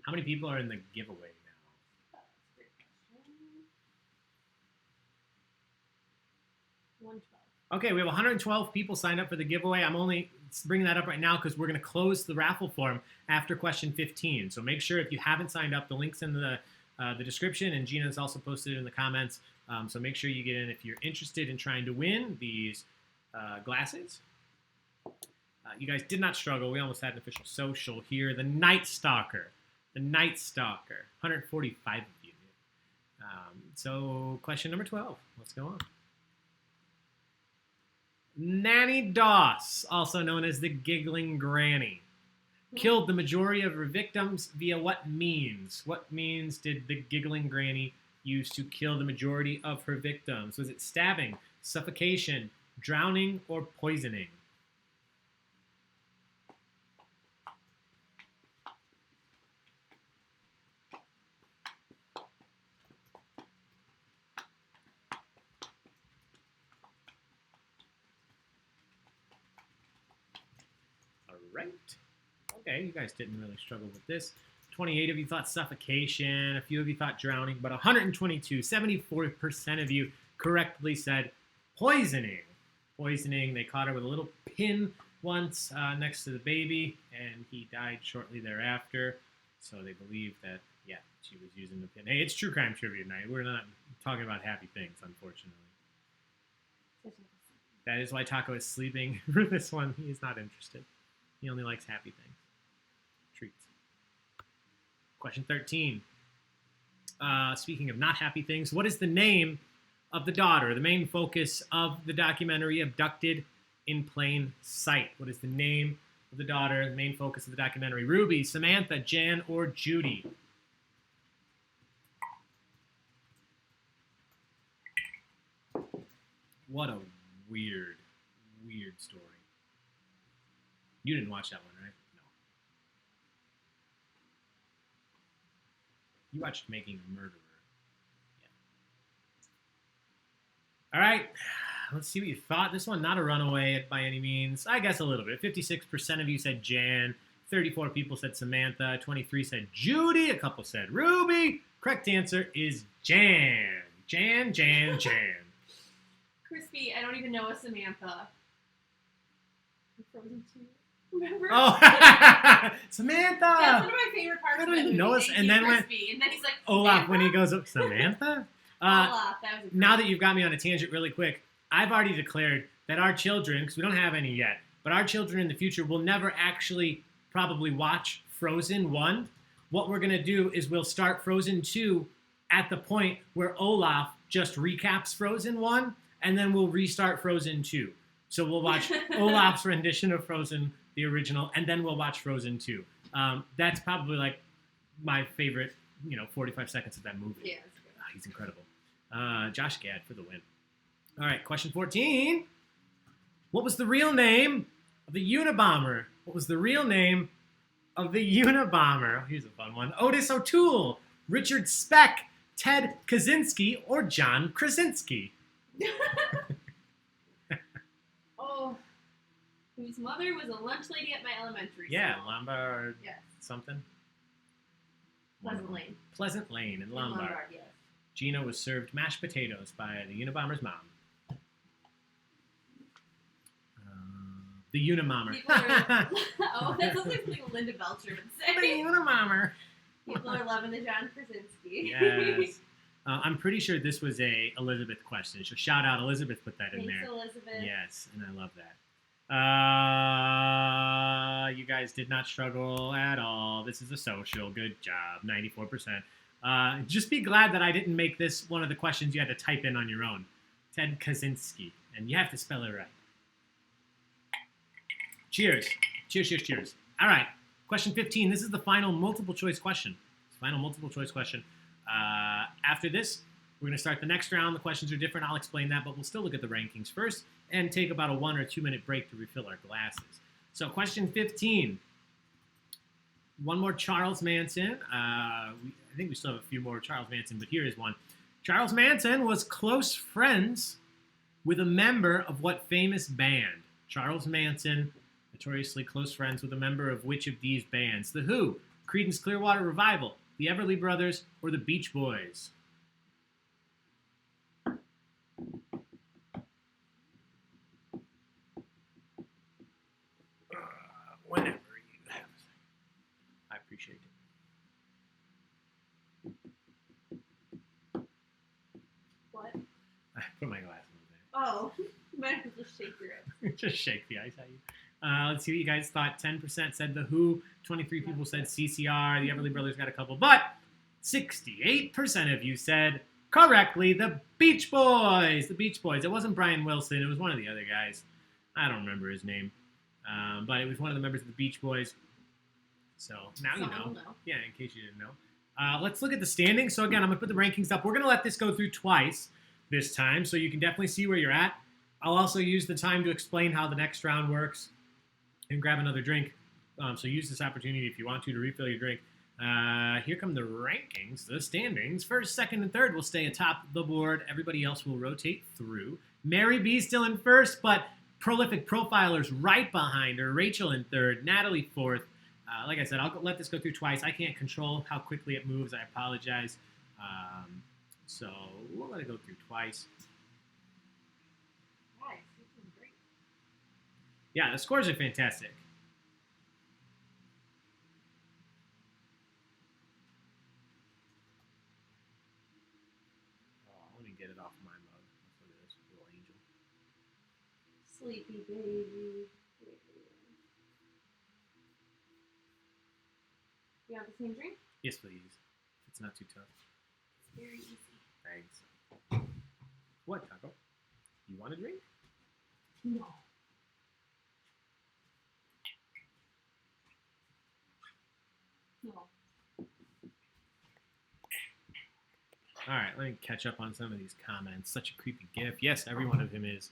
How many people are in the giveaway now? That's a great question. 112. Okay, we have 112 people signed up for the giveaway. I'm only bringing that up right now because we're going to close the raffle form after question 15. So make sure if you haven't signed up, the link's in the description, and Gina's also posted it in the comments. So make sure you get in if you're interested in trying to win these glasses. You guys did not struggle. We almost had an official social here. The Night Stalker. The Night Stalker. 145 of you. So question number 12. Let's go on. Nanny Doss, also known as the Giggling Granny, killed the majority of her victims via what means? What means did the Giggling Granny use to kill the majority of her victims? Was it stabbing, suffocation, drowning, or poisoning? Right. Okay, you guys didn't really struggle with this. 28 of you thought suffocation. A few of you thought drowning, but 122, 74% of you correctly said poisoning. Poisoning. They caught her with a little pin once next to the baby, and he died shortly thereafter. So they believe that, yeah, she was using the pin. Hey, it's True Crime Trivia night. We're not talking about happy things, unfortunately. That is why Taco is sleeping for this one. He is not interested. He only likes happy things. Treats. Question 13. Speaking of not happy things, what is the name of the daughter, the main focus of the documentary Abducted in Plain Sight? What is the name of the daughter, the main focus of the documentary? Ruby, Samantha, Jan, or Judy? What a weird, weird story. You didn't watch that one, right? No. You watched Making a Murderer. Yeah. All right. Let's see what you thought. This one, not a runaway by any means. I guess a little bit. 56% of you said Jan. 34 people said Samantha. 23 said Judy. A couple said Ruby. Correct answer is Jan. Jan. Crispy, I don't even know a Samantha. Frozen 2. Remember? Oh, Samantha! That's one of my favorite parts. I of don't the even movie. know us. And then Crispy, and then he's like Olaf, when he Samantha? goes up, Samantha? Olaf, that was Now that you've got me on a tangent really quick, I've already declared that our children, because we don't have any yet, but our children in the future will never actually probably watch Frozen 1. What we're going to do is we'll start Frozen 2 at the point where Olaf just recaps Frozen 1, and then we'll restart Frozen 2. So we'll watch Olaf's rendition of Frozen, the original, and then we'll watch Frozen 2. That's probably like my favorite, 45 seconds of that movie. Yeah, that's good. He's incredible. Josh Gad for the win. All right, question 14. What was the real name of the Unabomber? What was the real name of the Unabomber? Here's a fun one. Otis O'Toole, Richard Speck, Ted Kaczynski, or John Krasinski? Oh, whose mother was a lunch lady at my elementary Yeah, school. Lombard Yes. something. Pleasant Lane. Pleasant Lane in Lombard. Yes. Gina was served mashed potatoes by the Unabomber's mom. The Unabomber. People are, oh, that sounds like something Linda Belcher would The say. Unabomber. People are loving the John Krasinski. Yes. I'm pretty sure this was a Elizabeth question. So shout out, Elizabeth put that in Thanks, there. Elizabeth. Yes, and I love that. You guys did not struggle at all. This is a social. Good job. 94%. Just be glad that I didn't make this one of the questions you had to type in on your own. Ted Kaczynski. And you have to spell it right. Cheers. Cheers, cheers, cheers. All right. Question 15. This is the final multiple choice question. After this, We're going to start the next round. The questions are different. I'll explain that, but we'll still look at the rankings first and take about a 1 or 2 minute break to refill our glasses. So question 15. One more Charles Manson. I think we still have a few more Charles Manson, but here is one. Charles Manson was close friends with a member of what famous band? Charles Manson, notoriously close friends with a member of which of these bands? The Who, Creedence Clearwater Revival, the Everly Brothers, or the Beach Boys? Whenever you have. I appreciate it. What? I put my glasses on Oh, you might have to just shake your head. there. Just shake the ice at you. Let's see what you guys thought. 10% said The Who. 23 people said CCR. The Everly Brothers got a couple. But 68% of you said correctly The Beach Boys. The Beach Boys. It wasn't Brian Wilson. It was one of the other guys. I don't remember his name. But it was one of the members of the Beach Boys. So now you know. Yeah, in case you didn't know. Let's look at the standings. So again, I'm going to put the rankings up. We're going to let this go through twice this time, so you can definitely see where you're at. I'll also use the time to explain how the next round works and grab another drink. So use this opportunity if you want to refill your drink. Here come the rankings, the standings. First, second, and third will stay atop the board. Everybody else will rotate through. Mary B still in first, but Prolific Profilers right behind her. Rachel in third, Natalie fourth. Like I said, I'll let this go through twice. I can't control how quickly it moves. I apologize. So we'll let it go through twice. Nice. This is great. Yeah, the scores are fantastic. Oh, let me get it off my mug. That's what it is, little angel. Sleepy baby. You want the same drink? Yes, please. If it's not too tough. It's very easy. Thanks. What, Taco? You want a drink? No. No. All right, let me catch up on some of these comments. Such a creepy gif. Yes, every one of them is.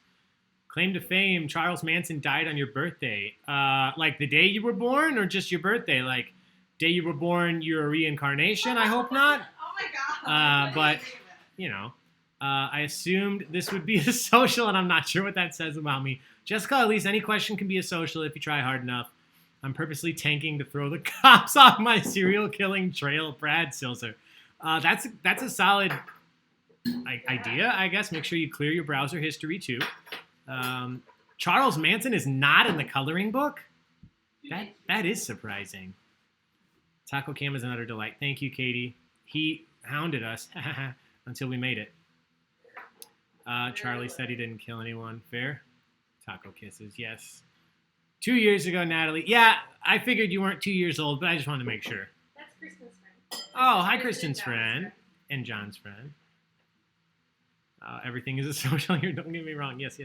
Claim to fame, Charles Manson died on your birthday. Like the day you were born or just your birthday? Like, day you were born, you're a reincarnation? I hope not. Oh my god. But, you know, I assumed this would be a social, and I'm not sure what that says about me. Jessica, at least any question can be a social if you try hard enough. I'm purposely tanking to throw the cops off my serial killing trail, Brad Silser. That's a solid idea, I guess. Make sure you clear your browser history, too. Charles Manson is not in the coloring book? That is surprising. Taco Cam is another delight. Thank you, Katie. He hounded us until we made it. Charlie said he didn't kill anyone. Fair? Taco kisses, yes. 2 years ago, Natalie. Yeah, I figured you weren't 2 years old, but I just wanted to make sure. That's Kristen's friend. Oh, hi, Kristen's friend. And John's friend. Everything is a social here. Don't get me wrong. Yes.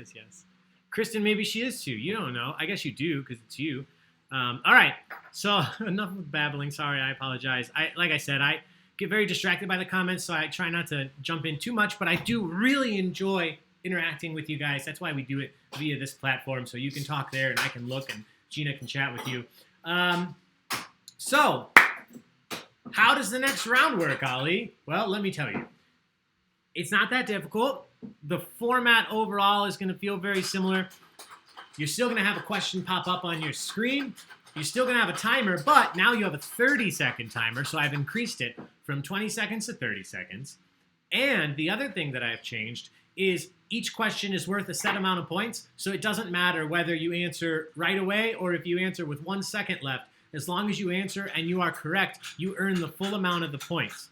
Kristen, maybe she is too. You don't know. I guess you do because it's you. All right. So enough of babbling. Sorry, I apologize. Like I said, I get very distracted by the comments, so I try not to jump in too much. But I do really enjoy interacting with you guys. That's why we do it via this platform, so you can talk there and I can look and Gina can chat with you. So how does the next round work, Ollie? Well, let me tell you. It's not that difficult. The format overall is going to feel very similar. You're still going to have a question pop up on your screen. You're still going to have a timer, but now you have a 30-second timer, so I've increased it from 20 seconds to 30 seconds. And the other thing that I've changed is each question is worth a set amount of points, so it doesn't matter whether you answer right away or if you answer with 1 second left. As long as you answer and you are correct, you earn the full amount of the points.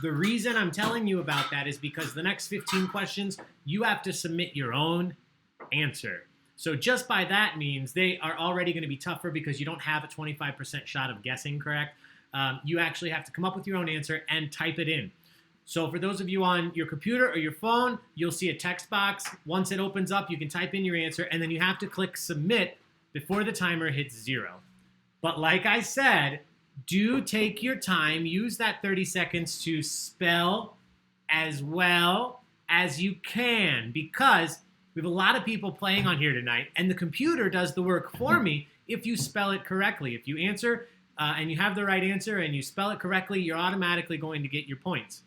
The reason I'm telling you about that is because the next 15 questions, you have to submit your own answer. So just by that means they are already going to be tougher because you don't have a 25% shot of guessing correct. You actually have to come up with your own answer and type it in. So for those of you on your computer or your phone, you'll see a text box. Once it opens up, you can type in your answer, and then you have to click submit before the timer hits 0. But like I said, do take your time. Use that 30 seconds to spell as well as you can, because we have a lot of people playing on here tonight, and the computer does the work for me if you spell it correctly. If you answer and you have the right answer and you spell it correctly, you're automatically going to get your points.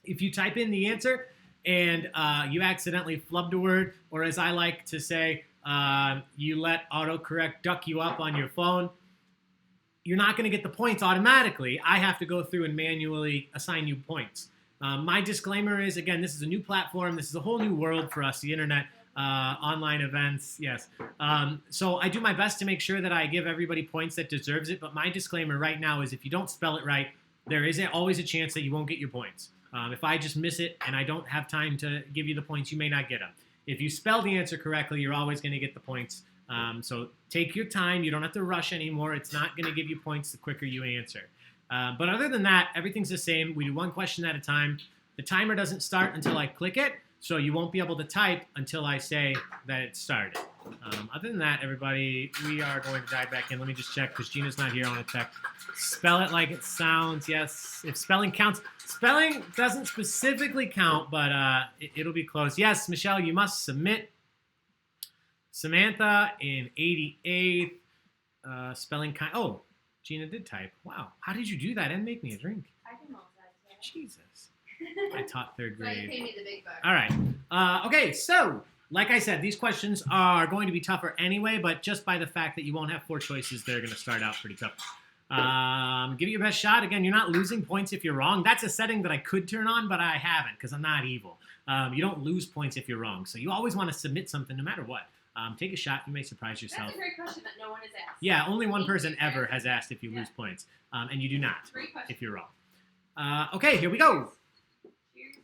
If you type in the answer and you accidentally flubbed a word, or as I like to say, you let autocorrect duck you up on your phone, you're not going to get the points automatically. I have to go through and manually assign you points. My disclaimer is, again, this is a new platform. This is a whole new world for us, the internet, online events, yes. So I do my best to make sure that I give everybody points that deserves it, but my disclaimer right now is if you don't spell it right, there is always a chance that you won't get your points. If I just miss it and I don't have time to give you the points, you may not get them. If you spell the answer correctly, you're always going to get the points. So take your time. You don't have to rush anymore. It's not going to give you points the quicker you answer. But other than that, everything's the same. We do one question at a time. The timer doesn't start until I click it, so you won't be able to type until I say that it started. Other than that, everybody, we are going to dive back in. Let me just check because Gina's not here. I want to check. Spell it like it sounds. Yes, if spelling counts. Spelling doesn't specifically count, but it'll be close. Yes, Michelle, you must submit. Samantha in 88th. Spelling kind. Oh, Gina did type. Wow. How did you do that and make me a drink? I can multitask. Jesus. I taught third So you grade. pay me the big bucks. All right. Okay, so like I said, these questions are going to be tougher anyway, but just by the fact that you won't have 4 choices, they're going to start out pretty tough. Give it your best shot. Again, you're not losing points if you're wrong. That's a setting that I could turn on, but I haven't because I'm not evil. You don't lose points if you're wrong. So you always want to submit something no matter what. Take a shot. You may surprise yourself. That's a great question that no one has asked. Yeah, only one person ever has asked if you lose points. And you do not Great question. if you're wrong. Okay, here we go. Cheers.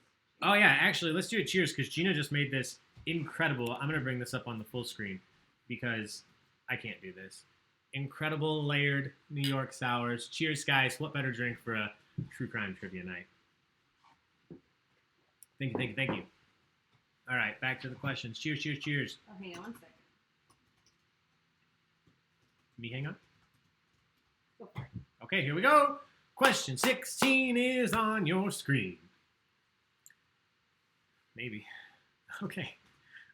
Oh, yeah, actually, let's do a cheers because Gina just made this incredible. I'm going to bring this up on the full screen because I can't do this. Incredible layered New York sours. Cheers, guys. What better drink for a true crime trivia night? Thank you, thank you, thank you. All right, back to the questions. Cheers, cheers, cheers. Oh, hang on one second. Me hang on? Go for it. Okay, here we go. Question 16 is on your screen. Maybe. Okay.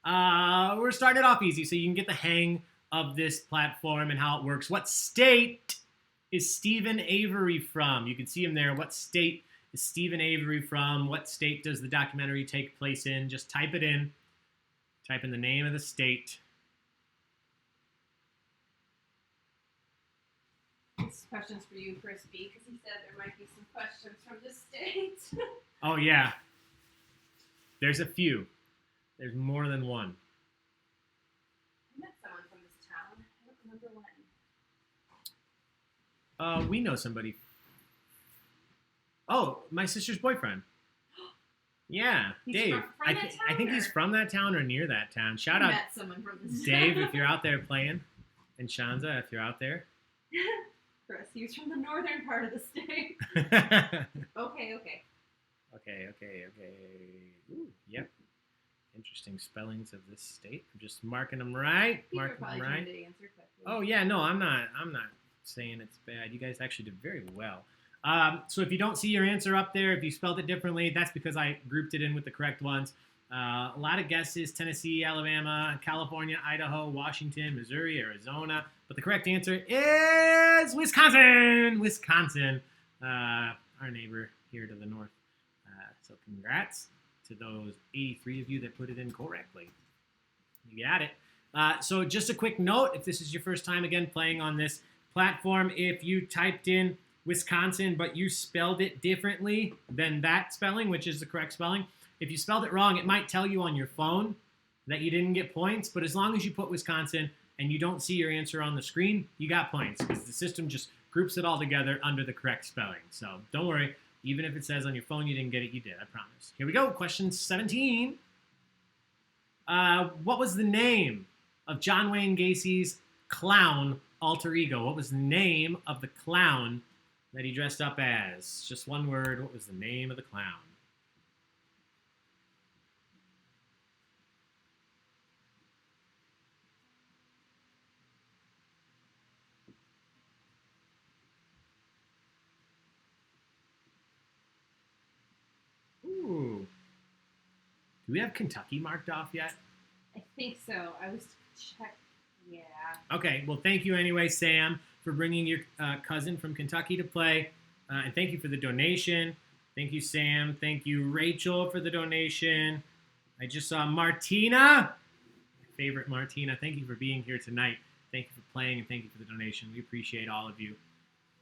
We're starting it off easy so you can get the hang of this platform and how it works. What state is Stephen Avery from? You can see him there. What state is Stephen Avery from? What state does the documentary take place in? Just type it in. Type in the name of the state. This question's for you, Chris B, because he said there might be some questions from the state. Oh, yeah. There's a few. There's more than one. I met someone from this town. I don't remember when. We know somebody. Oh, my sister's boyfriend. Yeah, He's Dave. from I that town, think he's or- from that town or near that town. Shout I out, met someone from this Dave, town. if you're out there playing, and Shanza, if you're out there. Chris, he was from the northern part of the state. okay. Okay. Ooh, yep. Interesting spellings of this state. I'm just marking them right. People are Marking them probably right. trying to answer quickly. Oh yeah, no, I'm not saying it's bad. You guys actually did very well. So if you don't see your answer up there, if you spelled it differently, that's because I grouped it in with the correct ones. A lot of guesses: Tennessee, Alabama, California, Idaho, Washington, Missouri, Arizona. But the correct answer is Wisconsin. Wisconsin, our neighbor here to the north. So congrats to those 83 of you that put it in correctly. You got it. So just a quick note, if this is your first time again playing on this platform, if you typed in Wisconsin but you spelled it differently than that spelling, which is the correct spelling, if you spelled it wrong, it might tell you on your phone that you didn't get points, but as long as you put Wisconsin and you don't see your answer on the screen, you got points because the system just groups it all together under the correct spelling. So don't worry. Even if it says on your phone you didn't get it, you did, I promise. Here we go, question 17. What was the name of John Wayne Gacy's clown alter ego? What was the name of the clown that he dressed up as? Just one word, what was the name of the clown? Ooh, Do we have Kentucky marked off yet? I think so. I was check. Yeah. Okay, well, thank you anyway, Sam, for bringing your cousin from Kentucky to play. And thank you for the donation. Thank you, Sam. Thank you, Rachel, for the donation. I just saw Martina, my favorite Martina. Thank you for being here tonight. Thank you for playing, and thank you for the donation. We appreciate all of you.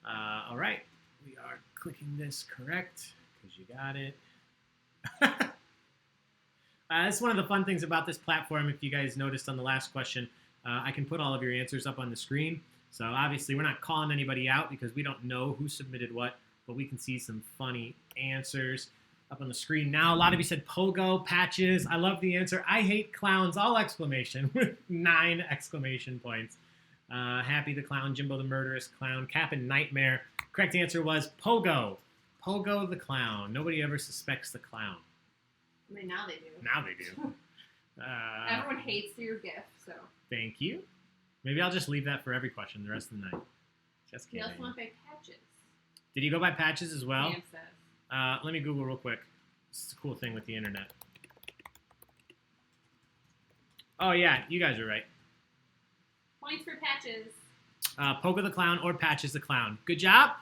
All right, we are clicking this correct because you got it. That's one of the fun things about this platform. If you guys noticed on the last question, I can put all of your answers up on the screen. So obviously we're not calling anybody out because we don't know who submitted what, but we can see some funny answers up on the screen now. A lot of you said Pogo, Patches. I love the answer. I hate clowns, all exclamation, with 9 exclamation points. Happy the Clown, Jimbo the Murderous Clown, Cap'n Nightmare. Correct answer was Pogo. Pogo the Clown. Nobody ever suspects the clown. I mean, now they do. Now they do. Everyone hates your gift, so. Thank you. Maybe I'll just leave that for every question the rest of the night. Just He kidding. also went by Patches. Did you go by Patches as well? Sam says. Let me Google real quick. This is a cool thing with the internet. Oh, yeah, you guys are right. Points for Patches. Pogo the Clown or Patches the Clown. Good job.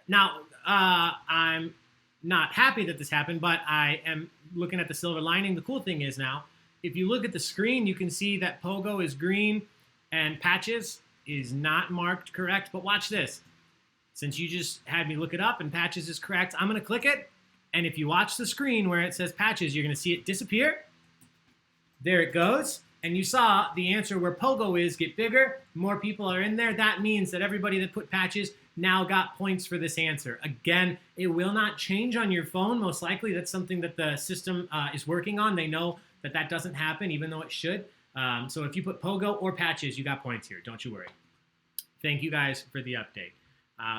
Now, I'm not happy that this happened, but I am looking at the silver lining. The cool thing is now, if you look at the screen, you can see that Pogo is green and Patches is not marked correct. But watch this. Since you just had me look it up and Patches is correct, I'm going to click it. And if you watch the screen where it says Patches, you're going to see it disappear. There it goes. And you saw the answer where Pogo is get bigger. More people are in there. That means that everybody that put Patches now got points for this answer. Again, it will not change on your phone. Most likely that's something that the system is working on. They know that that doesn't happen, even though it should. So if you put Pogo or Patches, you got points here. Don't you worry. Thank you guys for the update.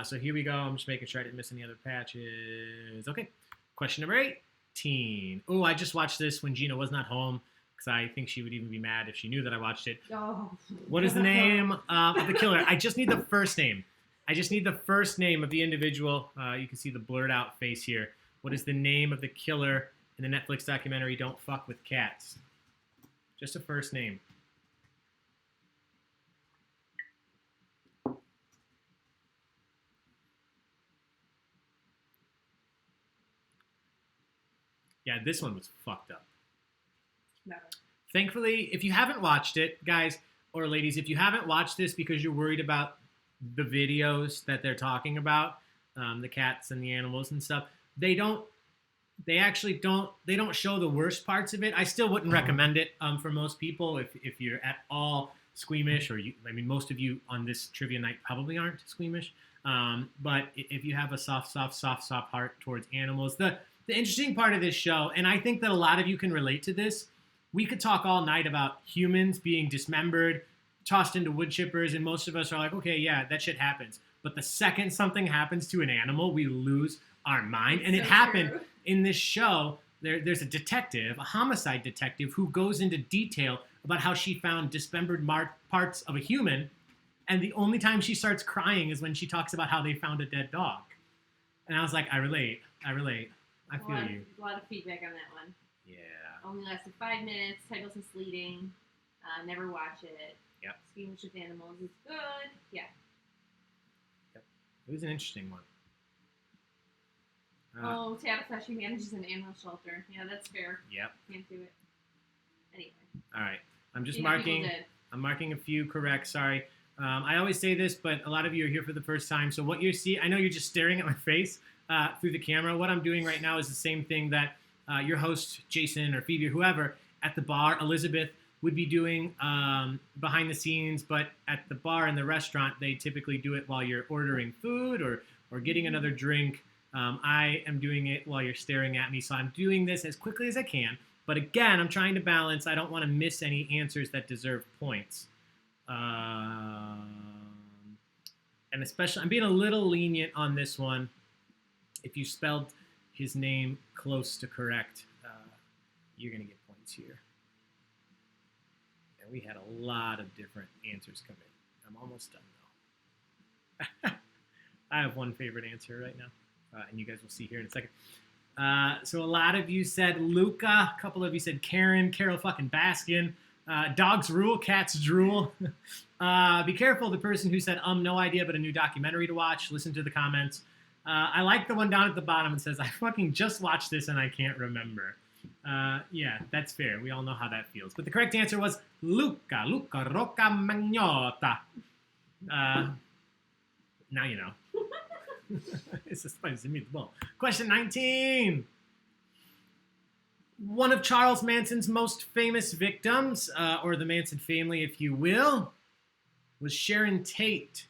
So here we go. I'm just making sure I didn't miss any other patches. Okay. Question number 18. Oh, I just watched this when Gina was not home because I think she would even be mad if she knew that I watched it. Oh. What is the name of the killer? I just need the first name. I just need the first name of the individual. You can see the blurred out face here. What is the name of the killer in the Netflix documentary Don't Fuck with Cats? Just a first name. Yeah, this one was fucked up. No. Thankfully, if you haven't watched it, guys or ladies, if you haven't watched this because you're worried about the videos that they're talking about, the cats and the animals and stuff, they don't show the worst parts of it. I still wouldn't recommend it for most people if you're at all squeamish, or most of you on this trivia night probably aren't squeamish. But if you have a soft heart towards animals, the interesting part of this show, and I think that a lot of you can relate to this, we could talk all night about humans being dismembered, tossed into wood chippers, and most of us are like, okay, yeah, that shit happens. But the second something happens to an animal, we lose our mind. And it happened true. In this show. There's a detective, a homicide detective, who goes into detail about how she found dismembered parts of a human, and the only time she starts crying is when she talks about how they found a dead dog. And I was like, I relate. I feel you. A lot of feedback on that one. Yeah. Only lasted 5 minutes. Title's misleading. Never watch it. Yep. Squeamish with animals is good. Yeah. Yep. It was an interesting one. Tabitha, she manages an animal shelter. Yeah, that's fair. Yep. Can't do it. Anyway. All right. I'm just You know, marking. people did. I'm marking a few correct. Sorry. I always say this, but a lot of you are here for the first time. So what you see, I know you're just staring at my face through the camera. What I'm doing right now is the same thing that your host, Jason or Phoebe or whoever at the bar, Elizabeth, would be doing behind the scenes. But at the bar in the restaurant, they typically do it while you're ordering food or getting another drink. I am doing it while you're staring at me. So I'm doing this as quickly as I can. But again, I'm trying to balance. I don't want to miss any answers that deserve points. And especially, I'm being a little lenient on this one. If you spelled his name close to correct, you're going to get points here. And we had a lot of different answers come in. I'm almost done, though. I have one favorite answer right now, and you guys will see here in a second. So a lot of you said Luca. A couple of you said Karen, Carol fucking Baskin. Dogs rule, cats drool. Be careful, the person who said, no idea, but a new documentary to watch. Listen to the comments. I like the one down at the bottom that says, I fucking just watched this and I can't remember. Yeah, that's fair. We all know how that feels. But the correct answer was Luca Rocca Magnotta. Now you know. It's a spicy meatball. Question 19. One of Charles Manson's most famous victims, or the Manson family, if you will, was Sharon Tate,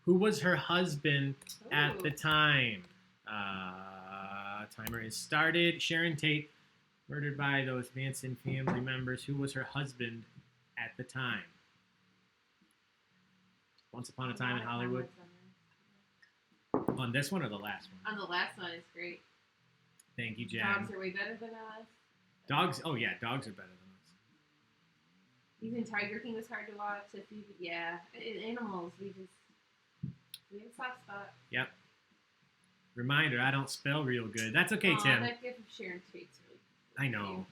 who was her husband at the time. Timer is started. Sharon Tate, murdered by those Manson family members. Who was her husband at the time? Once Upon a Time in Hollywood. On this one or the last one? On the last one, it's great. Thank you, Jen. Dogs are way better than us. Dogs? Oh, yeah, dogs are better than us. Even Tiger King was hard to watch. Animals, we have a soft spot. Yep. Reminder, I don't spell real good. That's okay, Tim. That gift of Sharon Tate's really I know.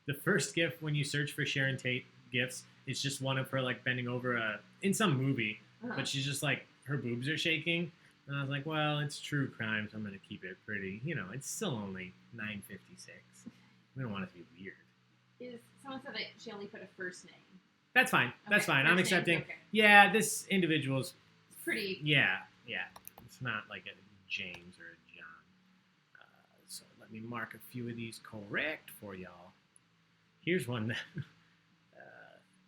The first gift when you search for Sharon Tate gifts, it's just one of her like bending over in some movie, but she's just like her boobs are shaking, and I was like, well, it's true crime, so I'm gonna keep it pretty. You know, it's still only 9:56. We don't want it to be weird. Someone said that she only put a first name. That's fine. That's fine. I'm accepting. Okay. Yeah, this individual's It's pretty. Yeah. It's not like a James or a John. So let me mark a few of these correct for y'all. Here's one that,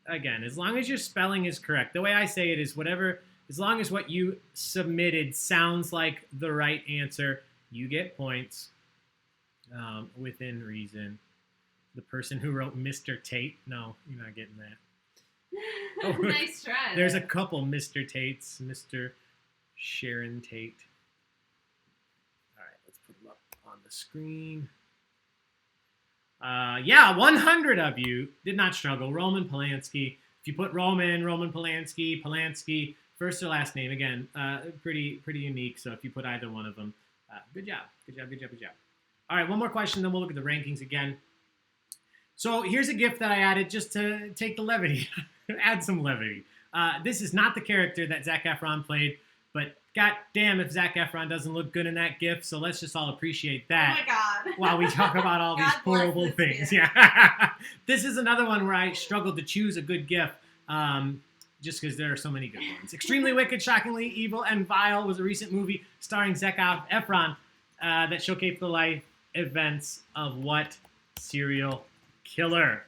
again, as long as your spelling is correct. The way I say it is whatever, as long as what you submitted sounds like the right answer, you get points within reason. The person who wrote Mr. Tate, no, you're not getting that. Oh, Nice try. There's a couple Mr. Tates, Mr. Sharon Tate. All right, let's put them up on the screen. 100 of you did not struggle. Roman Polanski. If you put Roman Polanski, first or last name, again, pretty unique. So if you put either one of them, good job. All right, one more question, then we'll look at the rankings again. So here's a gift that I added just to take the levity, add some levity. This is not the character that Zac Efron played, but goddamn if Zac Efron doesn't look good in that gift, so let's just all appreciate that. Oh my God. While we talk about all these God bless horrible this things. gift. Yeah. This is another one where I struggled to choose a good gift, just because there are so many good ones. Extremely Wicked, Shockingly Evil, and Vile was a recent movie starring Zac Efron that showcased the life events of what serial killer?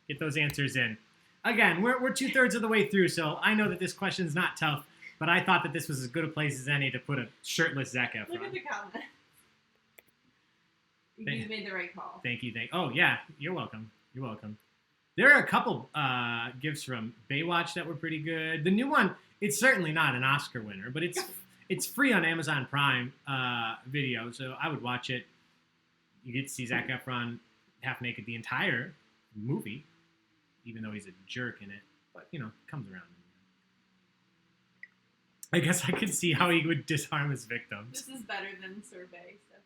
Get those answers in. Again, we're 2/3 of the way through, so I know that this question's not tough, but I thought that this was as good a place as any to put a shirtless Zac Efron. Look at the comments. You made the right call. Thank you. Oh, yeah. You're welcome. There are a couple gifts from Baywatch that were pretty good. The new one, it's certainly not an Oscar winner, but it's free on Amazon Prime Video, so I would watch it. You get to see Zac Efron half naked the entire movie, even though he's a jerk in it, but comes around. I guess I could see how he would disarm his victims. This is better than survey stuff.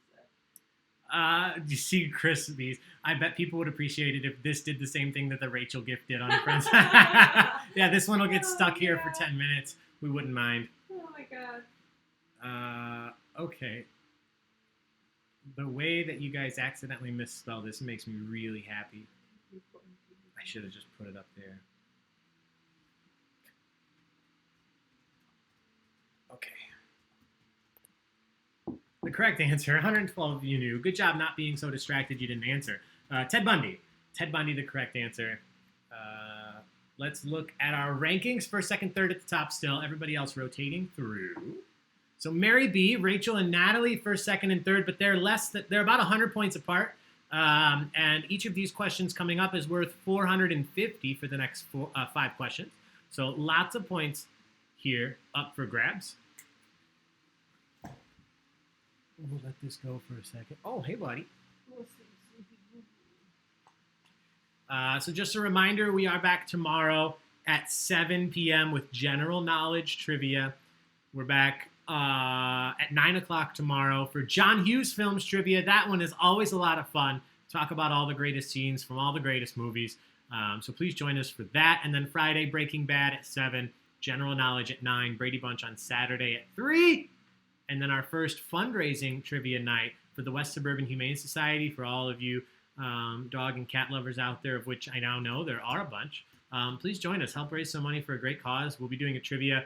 You see Chris Bees. I bet people would appreciate it if this did the same thing that the Rachel gift did on Friends. Yeah, this one will get stuck here for 10 minutes. We wouldn't mind. Oh my God. Okay. The way that you guys accidentally misspelled this makes me really happy. I should have just put it up there. Okay. The correct answer, 112 of you knew. Good job not being so distracted you didn't answer. Ted Bundy. Ted Bundy, the correct answer. Let's look at our rankings. First, second, third at the top still. Everybody else rotating through. So Mary B, Rachel, and Natalie, first, second, and third, but they're about 100 points apart. And each of these questions coming up is worth 450 for the next 5 questions. So lots of points here up for grabs. We'll let this go for a second. Oh, hey, buddy. So just a reminder, we are back tomorrow at 7 p.m. with general knowledge trivia. We're back at 9 o'clock tomorrow for John Hughes Films Trivia. That one is always a lot of fun. Talk about all the greatest scenes from all the greatest movies. So please join us for that. And then Friday, Breaking Bad at 7, General Knowledge at 9, Brady Bunch on Saturday at 3. And then our first fundraising trivia night for the West Suburban Humane Society for all of you dog and cat lovers out there, of which I now know there are a bunch. Please join us. Help raise some money for a great cause. We'll be doing a trivia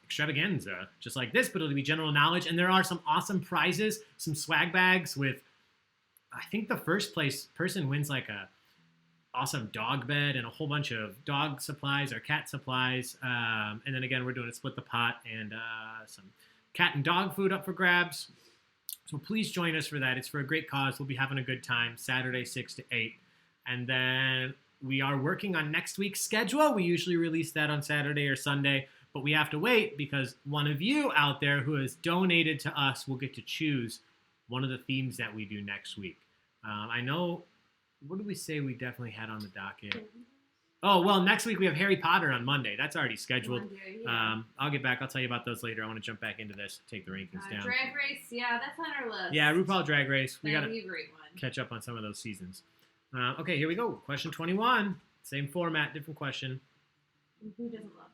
extravaganza just like this, but it'll be general knowledge. And there are some awesome prizes, some swag bags with, I think the first place person wins like a awesome dog bed and a whole bunch of dog supplies or cat supplies. And then again, we're doing a split the pot and some cat and dog food up for grabs. So please join us for that. It's for a great cause. We'll be having a good time Saturday, 6 to 8. And then we are working on next week's schedule. We usually release that on Saturday or Sunday, but we have to wait because one of you out there who has donated to us will get to choose one of the themes that we do next week. I know, what did we say we definitely had on the docket? Oh, well, next week we have Harry Potter on Monday. That's already scheduled. Monday, yeah. I'll get back. I'll tell you about those later. I want to jump back into this, take the rankings down. Drag Race, yeah, that's on our list. Yeah, RuPaul Drag Race. We got That'd to be a great one. catch up on some of those seasons. Okay, here we go. Question 21. Same format, different question. Who doesn't love?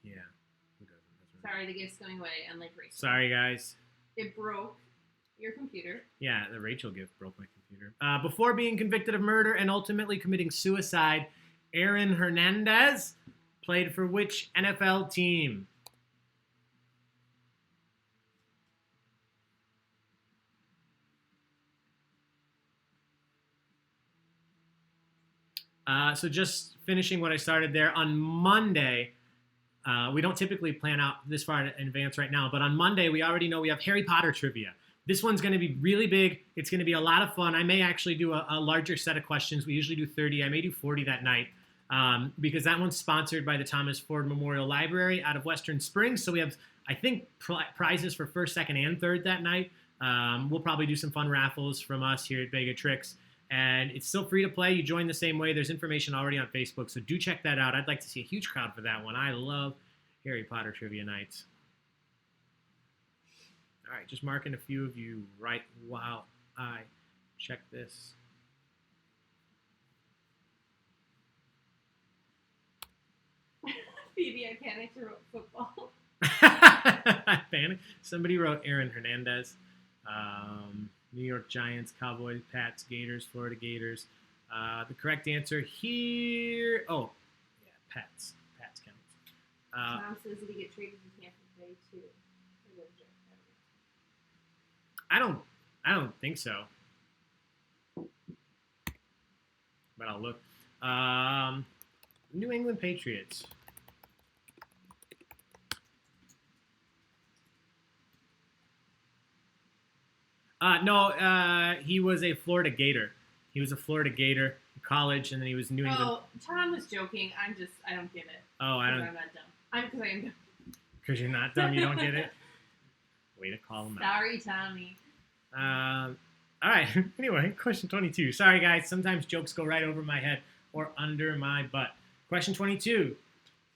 Yeah. Who doesn't? That's right. Sorry, the gift's going away, unlike Rachel. Sorry, guys. It broke your computer. Yeah, the Rachel gift broke my computer. Before being convicted of murder and ultimately committing suicide, Aaron Hernandez played for which NFL team? So just finishing what I started there, on Monday, we don't typically plan out this far in advance right now, but on Monday we already know we have Harry Potter trivia. This one's going to be really big. It's going to be a lot of fun. I may actually do a larger set of questions. We usually do 30. I may do 40 that night because that one's sponsored by the Thomas Ford Memorial Library out of Western Springs. So we have, I think, prizes for first, second, and third that night. We'll probably do some fun raffles from us here at Baig Tricks. And it's still free to play. You join the same way. There's information already on Facebook, so do check that out. I'd like to see a huge crowd for that one. I love Harry Potter trivia nights. All right, just marking a few of you right while I check this. Phoebe, I panicked and wrote football. Panic. Somebody wrote Aaron Hernandez. New York Giants, Cowboys, Pats, Gators, Florida Gators. The correct answer here. Oh, yeah, Pats. Pats counts. Tom says, did he get traded to Tampa Bay too? I don't think so. But I'll look. New England Patriots. No, he was a Florida Gator. He was a Florida Gator in college, and then he was New England. Oh, Tom was joking. I don't get it. Oh, I don't. I'm not dumb. Because I am dumb. Because you're not dumb, you don't get it? Way to call him out. Sorry, Tommy. All right. Anyway, question 22. Sorry, guys. Sometimes jokes go right over my head or under my butt. Question 22.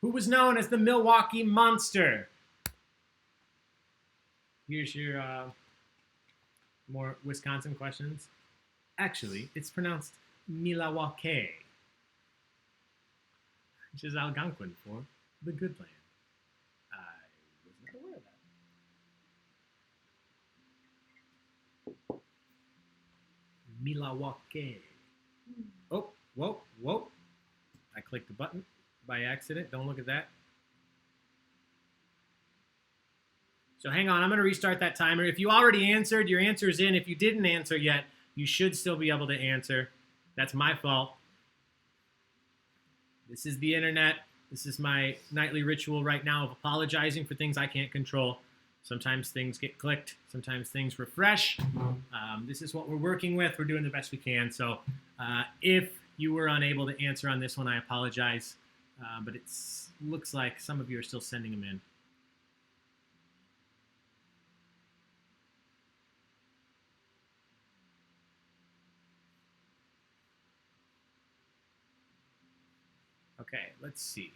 Who was known as the Milwaukee Monster? Here's your more Wisconsin questions. Actually, it's pronounced Milwaukee, which is Algonquin for the good land. I was not aware of that. Milwaukee. Oh, whoa. I clicked the button by accident. Don't look at that. So hang on, I'm going to restart that timer. If you already answered, your answer is in. If you didn't answer yet, you should still be able to answer. That's my fault. This is the internet. This is my nightly ritual right now of apologizing for things I can't control. Sometimes things get clicked. Sometimes things refresh. This is what we're working with. We're doing the best we can. So if you were unable to answer on this one, I apologize. But it looks like some of you are still sending them in. Okay, let's see.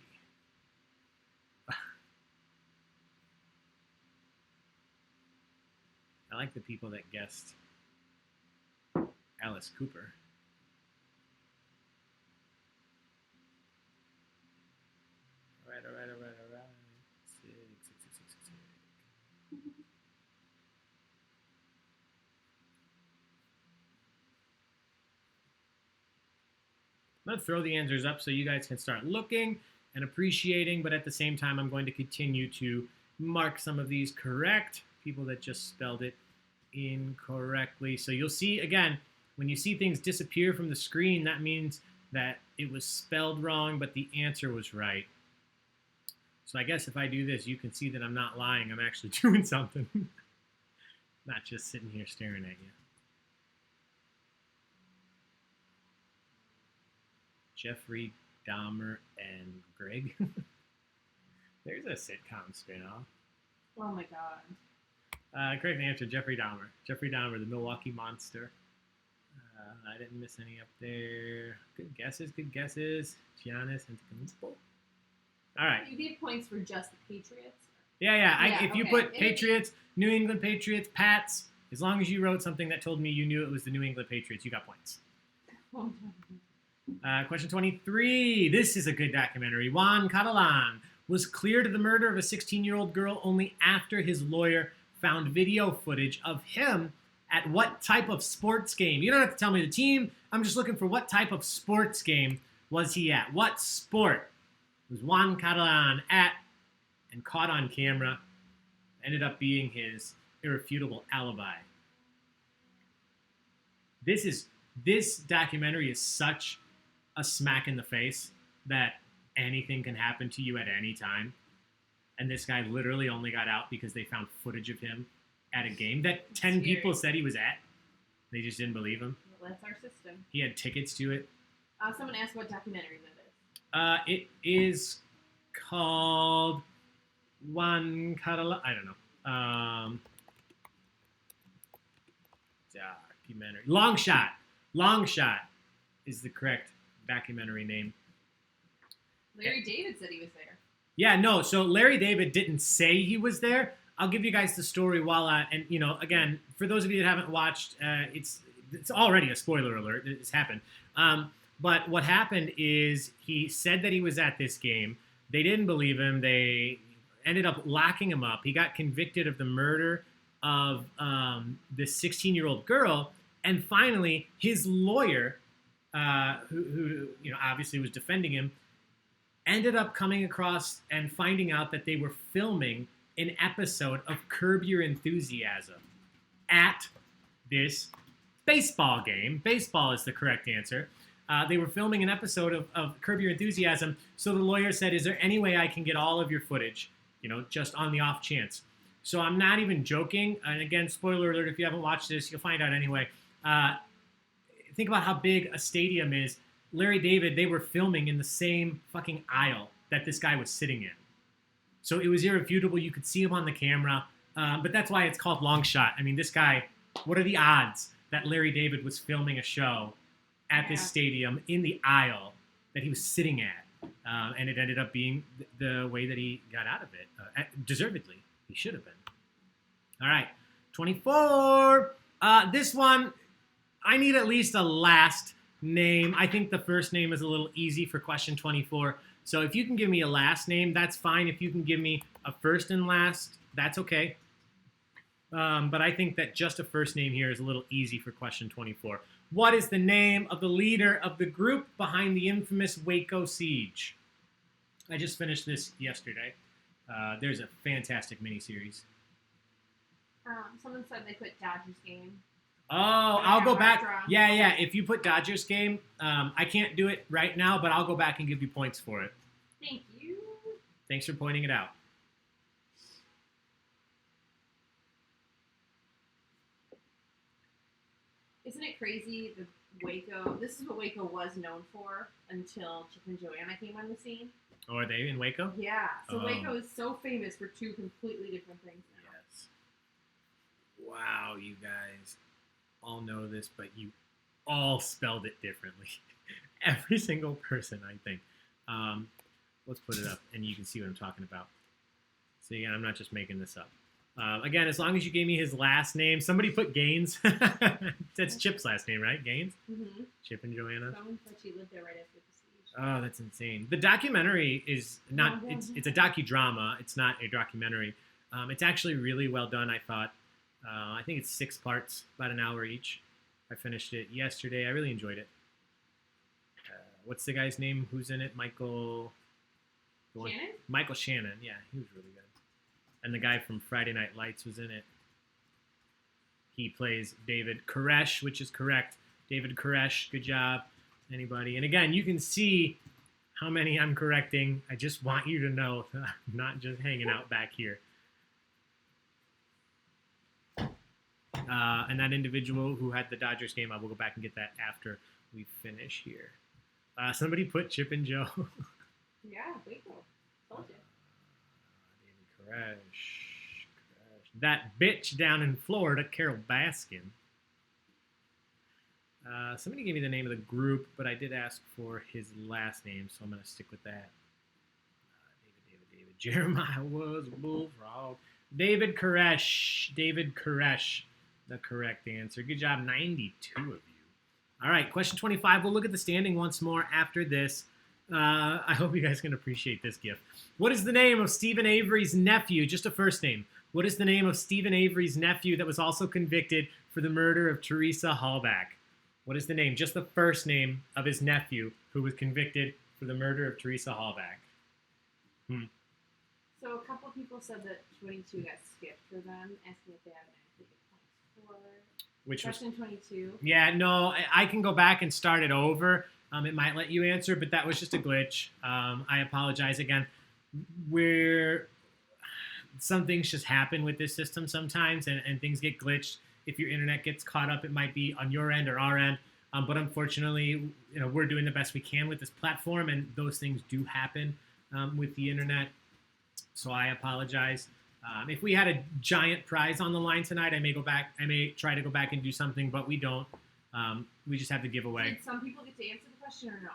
like the people that guessed Alice Cooper. All right. Sick. I'm going to throw the answers up so you guys can start looking and appreciating, but at the same time, I'm going to continue to mark some of these correct. People that just spelled it incorrectly. So you'll see, again, when you see things disappear from the screen, that means that it was spelled wrong, but the answer was right. So I guess if I do this, you can see that I'm not lying. I'm actually doing something. Not just sitting here staring at you. Jeffrey Dahmer and Greg. There's a sitcom spin-off. Oh my god. Correct answer, Jeffrey Dahmer. Jeffrey Dahmer, the Milwaukee Monster. I didn't miss any up there. Good guesses. Giannis Antetokounmpo. All right. You gave points for just the Patriots? Yeah. If you okay. put Patriots, New England Patriots, Pats, as long as you wrote something that told me you knew it was the New England Patriots, you got points. Question 23. This is a good documentary. Juan Catalan was cleared of the murder of a 16-year-old girl only after his lawyer found video footage of him at what type of sports game? You don't have to tell me the team. I'm just looking for what type of sports game was he at? What sport was Juan Catalan at and caught on camera? Ended up being his irrefutable alibi. This documentary is such a smack in the face that anything can happen to you at any time. And this guy literally only got out because they found footage of him at a game that 10 people said he was at. They just didn't believe him. Well, that's our system. He had tickets to it. Someone asked what documentary that is. It is called Juan Catalan. I don't know. Documentary. Long Shot. Long Shot is the correct documentary name. Larry David said he was there. Yeah, no. So Larry David didn't say he was there. I'll give you guys the story while and again, for those of you that haven't watched, it's already a spoiler alert. It's happened. But what happened is he said that he was at this game. They didn't believe him. They ended up locking him up. He got convicted of the murder of this 16-year-old girl. And finally, his lawyer, who obviously was defending him, ended up coming across and finding out that they were filming an episode of Curb Your Enthusiasm at this baseball game. Baseball is the correct answer. They were filming an episode of Curb Your Enthusiasm. So the lawyer said, is there any way I can get all of your footage, just on the off chance? So I'm not even joking. And again, spoiler alert, if you haven't watched this, you'll find out anyway. Think about how big a stadium is. Larry David, they were filming in the same fucking aisle that this guy was sitting in. So it was irrefutable. You could see him on the camera. But that's why it's called Long Shot. I mean, this guy, what are the odds that Larry David was filming a show at this stadium in the aisle that he was sitting at? And it ended up being the way that he got out of it. Deservedly. He should have been. All right. 24. This one, I need at least a last name. I think the first name is a little easy for question 24. So if you can give me a last name, that's fine. If you can give me a first and last, that's okay. But I think that just a first name here is a little easy for question 24. What is the name of the leader of the group behind the infamous Waco siege? I just finished this yesterday. There's a fantastic miniseries. Someone said they put Dodgers game. Oh, I'll go back. Yeah. If you put Dodgers game, I can't do it right now, but I'll go back and give you points for it. Thank you. Thanks for pointing it out. Isn't it crazy that Waco, this is what Waco was known for until Chip and Joanna came on the scene? Oh, are they in Waco? Yeah. So Oh. Waco is so famous for two completely different things now. Yes. Wow, you guys all know this, but you all spelled it differently. Every single person, I think. Let's put it up, and you can see what I'm talking about. So again, I'm not just making this up. Again, as long as you gave me his last name. Somebody put Gaines. That's Chip's last name, right? Gaines? Mm-hmm. Chip and Joanna. Someone said she lived there right after the siege. Oh, that's insane. The documentary is not, it's a docudrama. It's not a documentary. It's actually really well done, I thought. I think it's 6 parts, about an hour each. I finished it yesterday. I really enjoyed it. What's the guy's name who's in it? Shannon? Michael Shannon. Yeah, he was really good. And the guy from Friday Night Lights was in it. He plays David Koresh, which is correct. David Koresh, good job. Anybody? And again, you can see how many I'm correcting. I just want you to know that I'm not just hanging out back here. And that individual who had the Dodgers game, I will go back and get that after we finish here. Somebody put Chip and Joe. Yeah, Waco. Told you. David Koresh. That bitch down in Florida, Carol Baskin. Somebody gave me the name of the group, but I did ask for his last name, so I'm going to stick with that. David. Jeremiah was a bullfrog. David Koresh. The correct answer. Good job, 92 of you. All right, question 25. We'll look at the standing once more after this. I hope you guys can appreciate this gift. What is the name of Stephen Avery's nephew? Just a first name. What is the name of Stephen Avery's nephew that was also convicted for the murder of Teresa Hallback? What is the name? Just the first name of his nephew who was convicted for the murder of Teresa Hallback. So a couple people said that 22 got skipped for them, asking if they automatically get points for Which was question 22. Yeah, no, I can go back and start it over. It might let you answer, but that was just a glitch. I apologize again. Some things just happen with this system sometimes, and things get glitched. If your internet gets caught up, it might be on your end or our end. But unfortunately, we're doing the best we can with this platform, and those things do happen with the internet. So I apologize. If we had a giant prize on the line tonight, I may try to go back and do something, but we don't. We just have the giveaway. Did some people get to answer the question or no?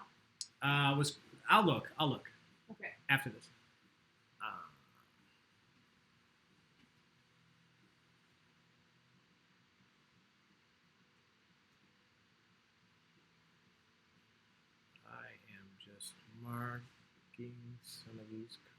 I'll look Okay. after this. I am just marking some of these correct.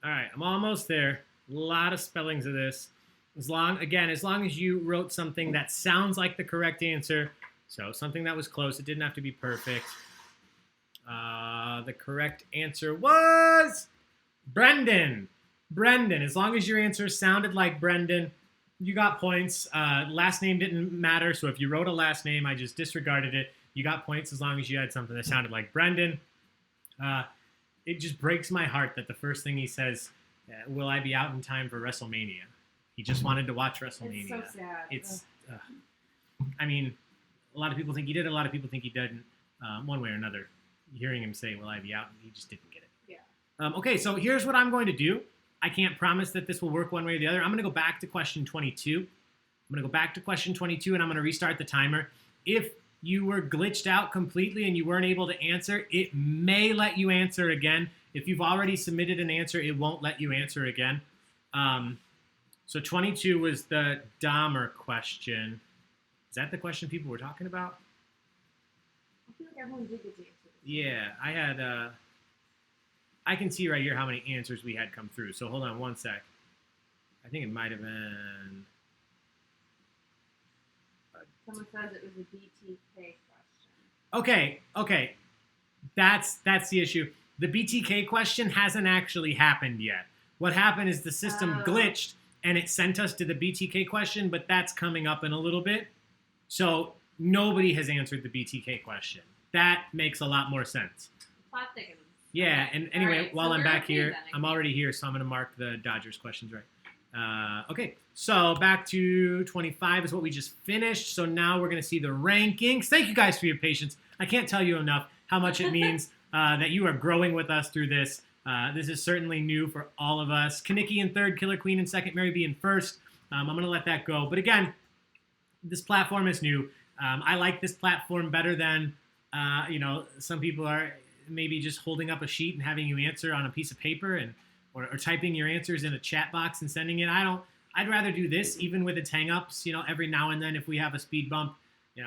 All right, I'm almost there. A lot of spellings of this. As long as you wrote something that sounds like the correct answer, so something that was close, it didn't have to be perfect. The correct answer was Brendan. As long as your answer sounded like Brendan, you got points. Last name didn't matter, so if you wrote a last name, I just disregarded it. You got points as long as you had something that sounded like Brendan. It just breaks my heart that the first thing he says, will I be out in time for WrestleMania? He just wanted to watch WrestleMania. It's so sad. It's, I mean, a lot of people think he did, a lot of people think he didn't. One way or another, hearing him say, will I be out? He just didn't get it. Yeah. Okay, so here's what I'm going to do. I can't promise that this will work one way or the other. I'm going to go back to question 22. I'm going to go back to question 22, and I'm going to restart the timer. If you were glitched out completely and you weren't able to answer, it may let you answer again. If you've already submitted an answer, it won't let you answer again. So 22 was the Dahmer question. Is that the question people were talking about? I feel like everyone did get to answer this. Yeah, I had, I can see right here how many answers we had come through. So hold on one sec. I think it might have been... Someone says it was a BTK question. Okay. That's the issue. The BTK question hasn't actually happened yet. What happened is the system glitched and it sent us to the BTK question, but that's coming up in a little bit. So nobody has answered the BTK question. That makes a lot more sense. Plot thickens. Yeah, and anyway, right, while so I'm we're back okay here, then, I I'm think. already here, so I'm going to mark the Dodgers questions right. Okay, so back to 25 is what we just finished. So now we're going to see the rankings. Thank you guys for your patience. I can't tell you enough how much it means that you are growing with us through this. This is certainly new for all of us. Kaniki in third, Killer Queen in second, Mary B in first. I'm going to let that go. But again, this platform is new. I like this platform better than, some people are maybe just holding up a sheet and having you answer on a piece of paper and or typing your answers in a chat box and sending it. I'd rather do this even with its hang-ups. Every now and then if we have a speed bump,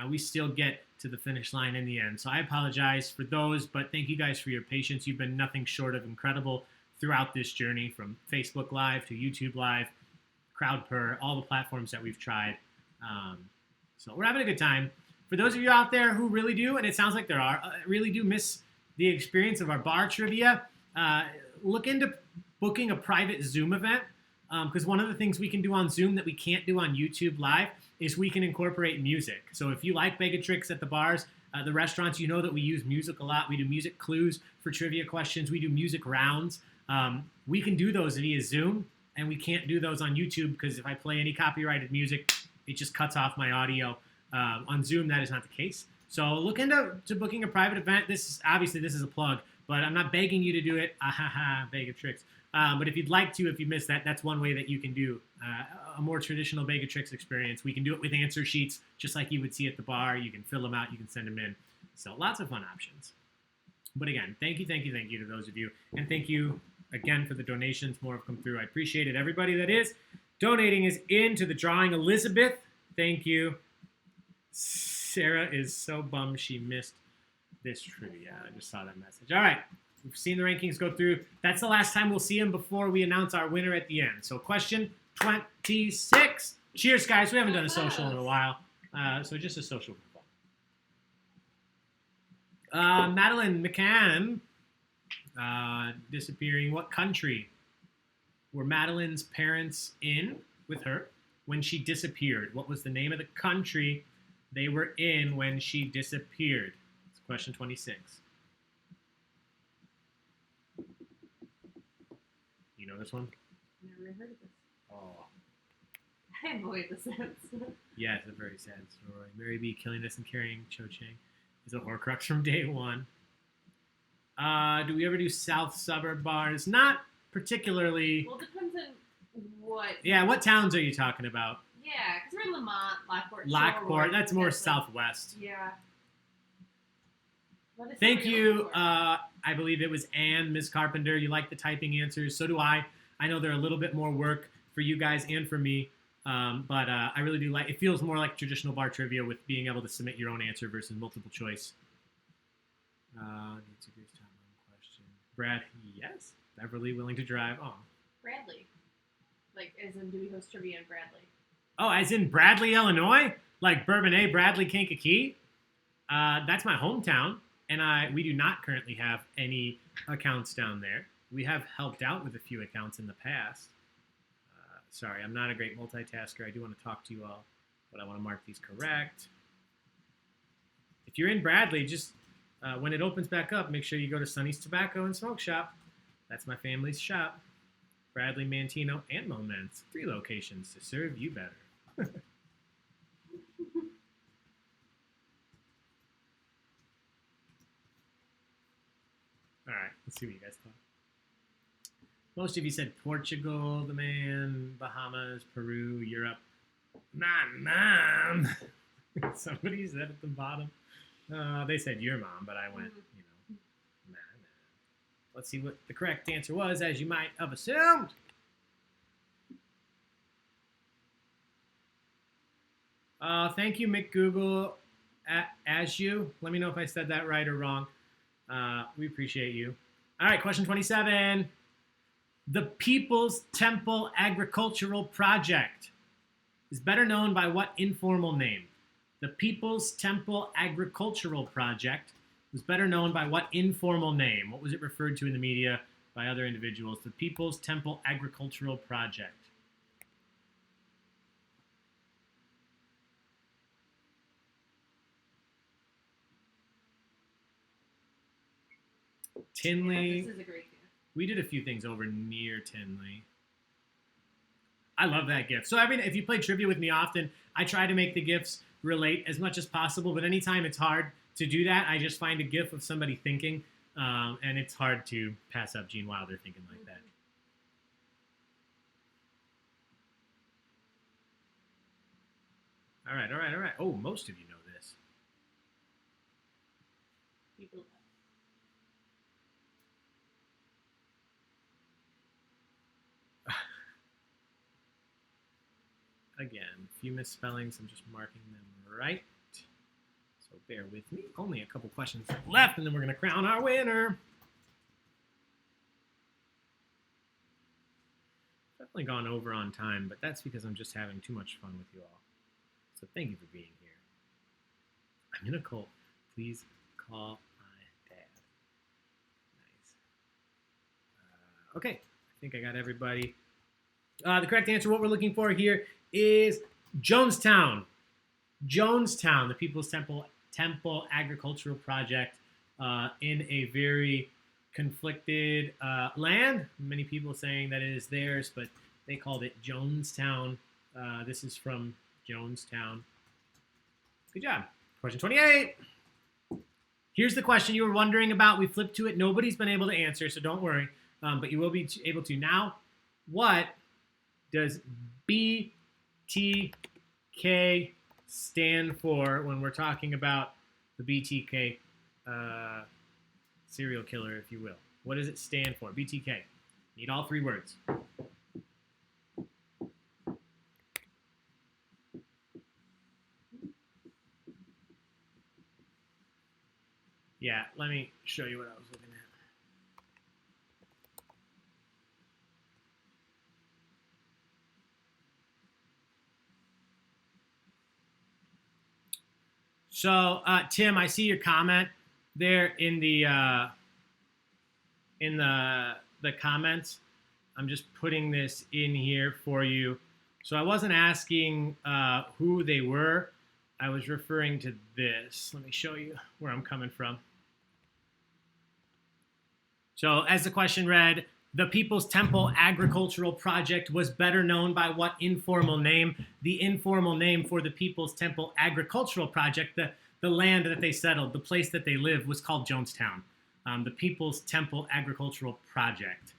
we still get to the finish line in the end. So I apologize for those, but thank you guys for your patience. You've been nothing short of incredible throughout this journey, from Facebook Live to YouTube Live, CrowdPer, all the platforms that we've tried. So we're having a good time. For those of you out there who really do, and it sounds like there are, really do miss the experience of our bar trivia, look into booking a private Zoom event, because one of the things we can do on Zoom that we can't do on YouTube Live is we can incorporate music. So if you like Begatrix at the bars, the restaurants, that we use music a lot. We do music clues for trivia questions. We do music rounds. We can do those via Zoom, and we can't do those on YouTube because if I play any copyrighted music, it just cuts off my audio. On Zoom, that is not the case. So look into booking a private event. This is a plug, but I'm not begging you to do it. Begatrix. But if you'd like to, if you missed that, that's one way that you can do a more traditional Begatrix experience. We can do it with answer sheets, just like you would see at the bar. You can fill them out. You can send them in. So lots of fun options. But again, thank you to those of you. And thank you again for the donations. More have come through. I appreciate it. Everybody that is donating is into the drawing. Elizabeth, thank you. Sarah is so bummed she missed this trivia. I just saw that message. All right. We've seen the rankings go through. That's the last time we'll see them before we announce our winner at the end. So question 26. Cheers, guys. We haven't done a social in a while. So just a social for fun. Madeline McCann, disappearing. What country were Madeline's parents in with her when she disappeared? What was the name of the country they were in when she disappeared? It's question 26. You know this one? Never heard of this. Oh. I have no idea the sense. Yeah, it's a very sad story. Mary B. killing this and carrying Cho Chang is a Horcrux from day one. Do we ever do South Suburb bars? Not particularly. Well, it depends on what. Yeah, what towns are you talking about? Yeah, because we're in Lamont, Lockport. Lockport, that's more like- southwest. Yeah. What is Thank somebody you. looking for? I believe it was Ann, Ms. Carpenter. You like the typing answers. So do I. I know they're a little bit more work for you guys and for me. But I really do like it. Feels more like traditional bar trivia with being able to submit your own answer versus multiple choice. Nancy Grace time on question. Brad, yes. Beverly willing to drive. Oh. Bradley. Like, as in, do we host trivia in Bradley? Oh, as in Bradley, Illinois? Like Bourbonnais, Bradley, Kankakee? That's my hometown, and we do not currently have any accounts down there. We have helped out with a few accounts in the past. Sorry, I'm not a great multitasker. I do want to talk to you all, but I want to mark these correct. If you're in Bradley, just when it opens back up, make sure you go to Sonny's Tobacco and Smoke Shop. That's my family's shop. Bradley, Mantino, and Moments. 3 locations to serve you better. All right, let's see what you guys thought. Most of you said Portugal, the man, Bahamas, Peru, Europe. Mom. Somebody said at the bottom. They said your mom, but I went, nah. Let's see what the correct answer was, as you might have assumed. Thank you, McGoogle. As you. Let me know if I said that right or wrong. We appreciate you. All right, question 27. The People's Temple Agricultural Project is better known by what informal name? The People's Temple Agricultural Project was better known by what informal name? What was it referred to in the media by other individuals? The People's Temple Agricultural Project. Tinley. Yeah, this is a great gift. We did a few things over near Tinley. I love that gift. So if you play trivia with me often, I try to make the gifts relate as much as possible. But anytime it's hard to do that, I just find a gif of somebody thinking, and it's hard to pass up Gene Wilder thinking like that. All right. Oh, most of you know this. People. Again, a few misspellings. I'm just marking them right. So bear with me. Only a couple questions left, and then we're going to crown our winner. Definitely gone over on time, but that's because I'm just having too much fun with you all. So thank you for being here. I'm in a cult. Please call my dad. Nice. Okay, I think I got everybody. The correct answer, what we're looking for here, is Jonestown. Jonestown, the People's Temple Agricultural Project, in a very conflicted land. Many people saying that it is theirs, but they called it Jonestown. This is from Jonestown. Good job. Question 28. Here's the question you were wondering about. We flipped to it. Nobody's been able to answer, so don't worry. But you will be able to now. What does BTK stand for when we're talking about the BTK serial killer, if you will? What does it stand for? BTK. Need all three words. Yeah, let me show you what I was looking at. So, Tim, I see your comment there in the comments. I'm just putting this in here for you. So I wasn't asking who they were. I was referring to this. Let me show you where I'm coming from. So as the question read, the People's Temple Agricultural Project was better known by what informal name? The informal name for the People's Temple Agricultural Project, the land that they settled, the place that they lived, was called Jonestown. The People's Temple Agricultural Project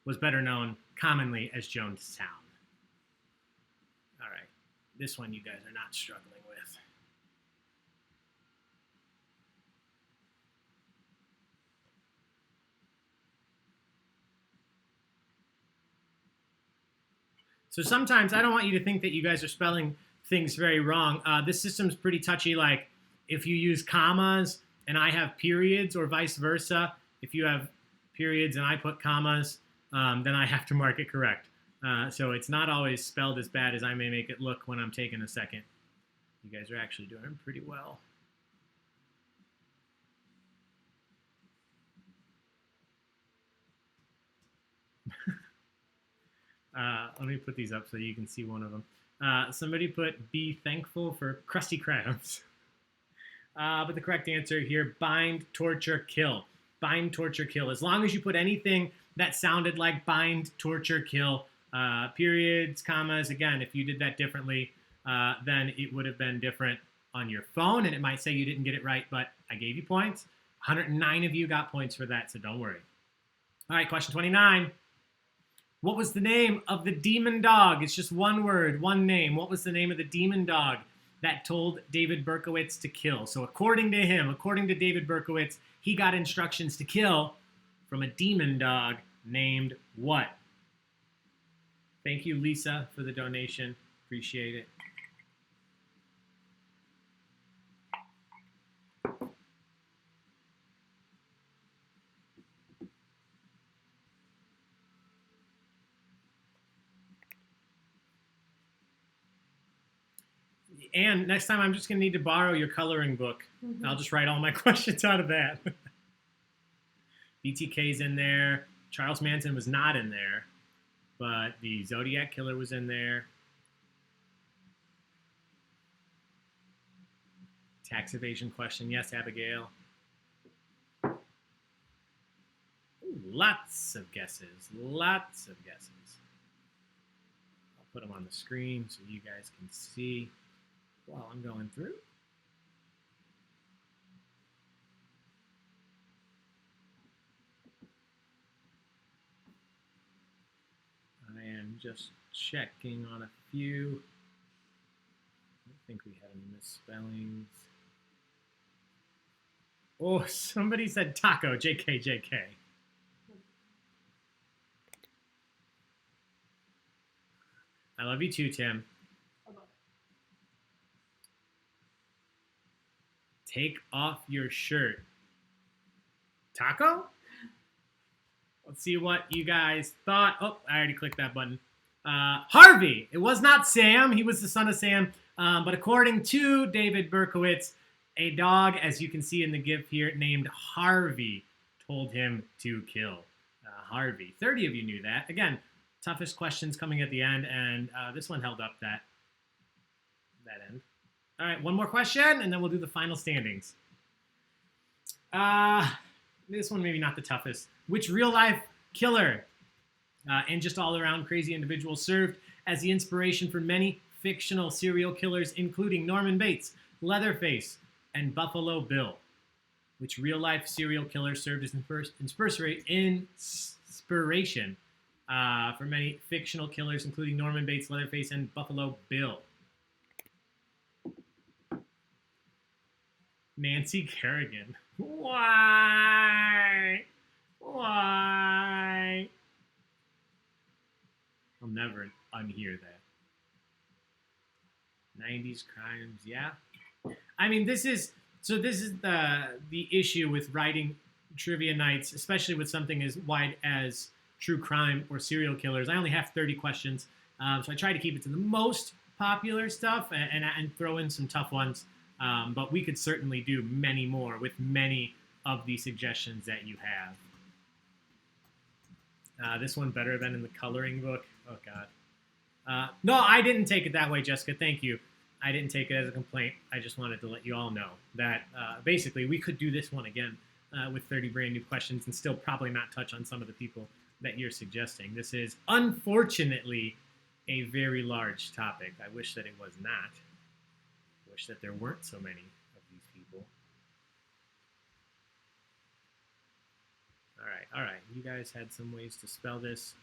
was better known commonly as Jonestown. All right, this one you guys are not struggling with. So sometimes I don't want you to think that you guys are spelling things very wrong. This system's pretty touchy. Like if you use commas and I have periods, or vice versa, if you have periods and I put commas, then I have to mark it correct. So it's not always spelled as bad as I may make it look when I'm taking a second. You guys are actually doing pretty well. Let me put these up so you can see one of them. Somebody put be thankful for crusty crabs. But the correct answer here, bind, torture, kill. Bind, torture, kill. As long as you put anything that sounded like bind, torture, kill, periods, commas, again, if you did that differently, then it would have been different on your phone, and it might say you didn't get it right, but I gave you points. 109 of you got points for that, so don't worry. All right, question 29. What was the name of the demon dog? It's just one word, one name. What was the name of the demon dog that told David Berkowitz to kill? So according to him, according to David Berkowitz, he got instructions to kill from a demon dog named what? Thank you, Lisa, for the donation. Appreciate it. And next time, I'm just going to need to borrow your coloring book. Mm-hmm. I'll just write all my questions out of that. BTK's in there. Charles Manson was not in there, but the Zodiac Killer was in there. Tax evasion question. Yes, Abigail. Ooh, lots of guesses. Lots of guesses. I'll put them on the screen so you guys can see while I'm going through. I am just checking on a few. I don't think we had any misspellings. Oh, somebody said taco. JK, JK. I love you too, Tim. Take off your shirt. Taco? Let's see what you guys thought. Oh, I already clicked that button. Harvey. It was not Sam. He was the son of Sam. But according to David Berkowitz, a dog, as you can see in the GIF here, named Harvey told him to kill Harvey. 30 of you knew that. Again, toughest questions coming at the end, and this one held up that end. All right, one more question, and then we'll do the final standings. This one maybe not the toughest. Which real-life killer and just all-around crazy individual served as the inspiration for many fictional serial killers, including Norman Bates, Leatherface, and Buffalo Bill? Which real-life serial killer served as inspiration for many fictional killers, including Norman Bates, Leatherface, and Buffalo Bill? Nancy Kerrigan. Why? Why? I'll never unhear that. 90s crimes, yeah. I mean, this is the issue with writing trivia nights, especially with something as wide as true crime or serial killers. I only have 30 questions, so I try to keep it to the most popular stuff and throw in some tough ones. But we could certainly do many more with many of the suggestions that you have. This one better than in the coloring book. Oh, God. No, I didn't take it that way, Jessica. Thank you. I didn't take it as a complaint. I just wanted to let you all know that basically we could do this one again with 30 brand new questions and still probably not touch on some of the people that you're suggesting. This is, unfortunately, a very large topic. I wish that it was not. I wish that there weren't so many of these people. All right. You guys had some ways to spell this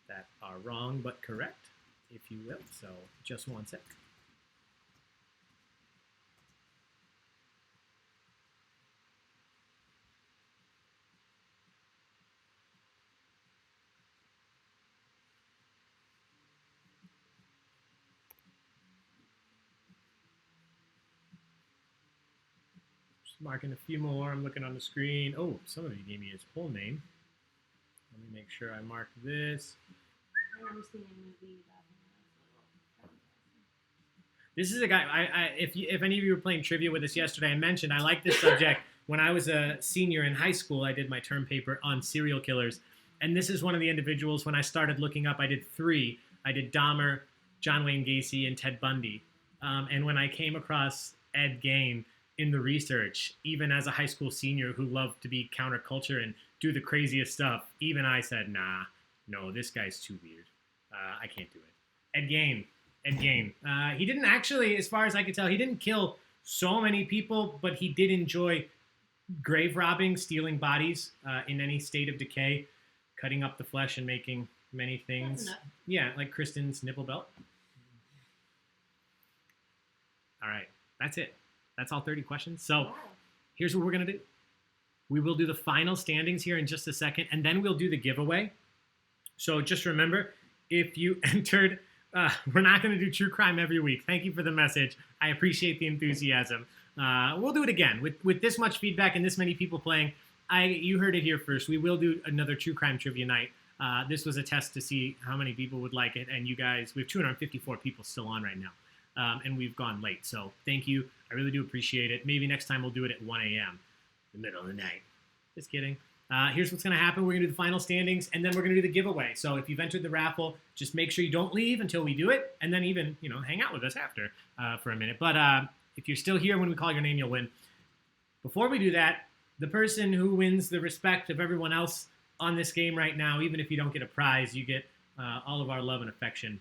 that are wrong but correct, if you will. So just one sec. Marking a few more. I'm looking on the screen. Oh, some of you gave me his full name. Let me make sure I mark this. This is a guy. If any of you were playing trivia with us yesterday, I mentioned I like this subject. When I was a senior in high school, I did my term paper on serial killers, and this is one of the individuals. When I started looking up, I did 3. I did Dahmer, John Wayne Gacy, and Ted Bundy. And when I came across Ed Gein in the research, even as a high school senior who loved to be counterculture and do the craziest stuff, even I said, nah, no, this guy's too weird. I can't do it. Ed Gein. He didn't actually, as far as I could tell, he didn't kill so many people, but he did enjoy grave robbing, stealing bodies in any state of decay, cutting up the flesh and making many things. Yeah, like Kristen's nipple belt. All right, that's it. That's all 30 questions. So here's what we're going to do. We will do the final standings here in just a second, and then we'll do the giveaway. So just remember, if you entered, we're not going to do true crime every week. Thank you for the message. I appreciate the enthusiasm. We'll do it again. With this much feedback and this many people playing, you heard it here first. We will do another true crime trivia night. This was a test to see how many people would like it, and you guys, we have 254 people still on right now. And we've gone late, so thank you. I really do appreciate it. Maybe next time we'll do it at 1 a.m., the middle of the night. Just kidding. Here's what's going to happen. We're going to do the final standings, and then we're going to do the giveaway. So if you've entered the raffle, just make sure you don't leave until we do it, and then even, hang out with us after for a minute. But if you're still here when we call your name, you'll win. Before we do that, the person who wins the respect of everyone else on this game right now. Even if you don't get a prize, you get all of our love and affection,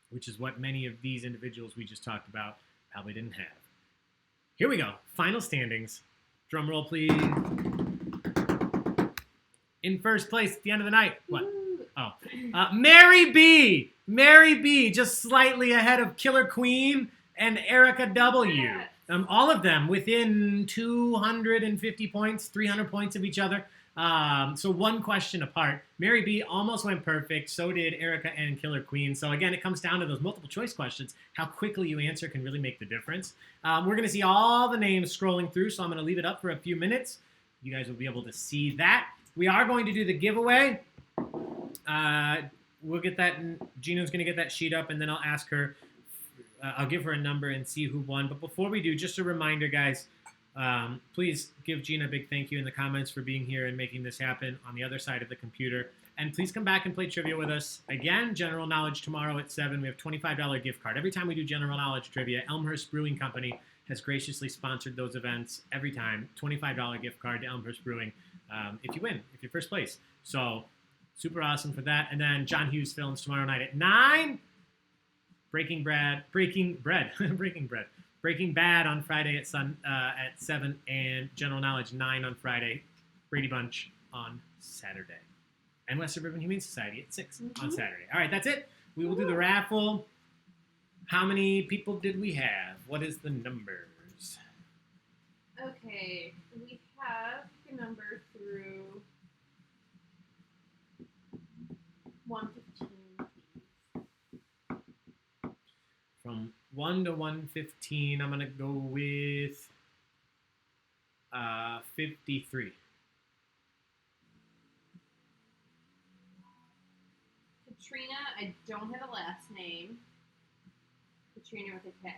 which is what many of these individuals we just talked about probably didn't have. Here we go. Final standings. Drum roll, please. In first place at the end of the night. What? Oh. Mary B. Mary B. Just slightly ahead of Killer Queen and Erica W. All of them within 250 points, 300 points of each other. So one question apart. Mary B almost went perfect. So did Erica and Killer Queen. So again, it comes down to those multiple choice questions. How quickly you answer can really make the difference. We're going to see all the names scrolling through, so I'm going to leave it up for a few minutes. You guys will be able to see that. We are going to do the giveaway. We'll get that. Gina's going to get that sheet up, and then I'll ask her. I'll give her a number and see who won. But before we do, just a reminder, guys, please give Gina a big thank you in the comments for being here and making this happen on the other side of the computer. And please come back and play trivia with us. Again, General Knowledge tomorrow at 7. We have a $25 gift card. Every time we do General Knowledge trivia, Elmhurst Brewing Company has graciously sponsored those events every time. $25 gift card to Elmhurst Brewing if you win, if you're first place. So super awesome for that. And then John Hughes films tomorrow night at 9. Breaking Bad on Friday at 7, and General Knowledge 9 on Friday. Brady Bunch on Saturday. And West Suburban Humane Society at 6 on Saturday. All right, that's it. We will do the raffle. How many people did we have? What is the numbers? Okay, we have the number through 115. From 1 to 115, I'm going to go with 53. Katrina, I don't have a last name. Katrina with a K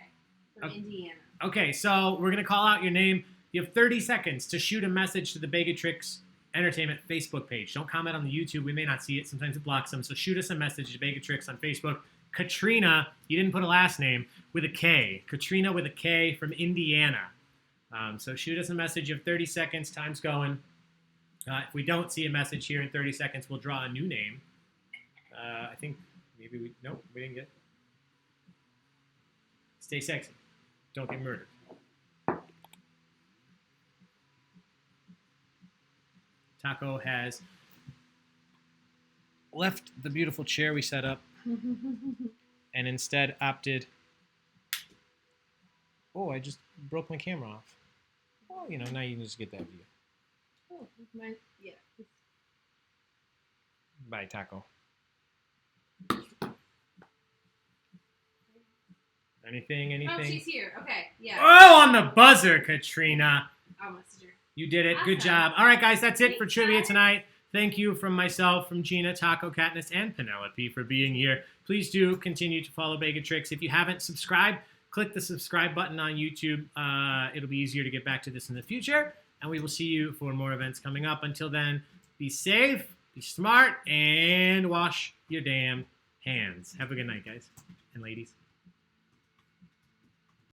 from Indiana. Okay, so we're going to call out your name. You have 30 seconds to shoot a message to the Bagatrix Entertainment Facebook page. Don't comment on the YouTube. We may not see it. Sometimes it blocks them. So shoot us a message to Bagatrix on Facebook. Katrina, you didn't put a last name, with a K. Katrina with a K from Indiana. So shoot us a message. You have 30 seconds. Time's going. If we don't see a message here in 30 seconds, we'll draw a new name. I think maybe we... Nope, we didn't get... Stay sexy. Don't get murdered. Taco has left the beautiful chair we set up and instead opted... Oh, I just broke my camera off. Well, you know, now you can just get that view. Oh, yeah. Bye, Taco. Anything? Oh, she's here. Okay, yeah. Oh, on the buzzer, Katrina. I'll message her. You did it. Awesome. Good job. All right, guys, that's it for trivia tonight. Thank you from myself, from Gina, Taco, Katniss, and Penelope for being here. Please do continue to follow Bagatrix. If you haven't subscribed, click the subscribe button on YouTube. It'll be easier to get back to this in the future. And we will see you for more events coming up. Until then, be safe, be smart, and wash your damn hands. Have a good night, guys and ladies.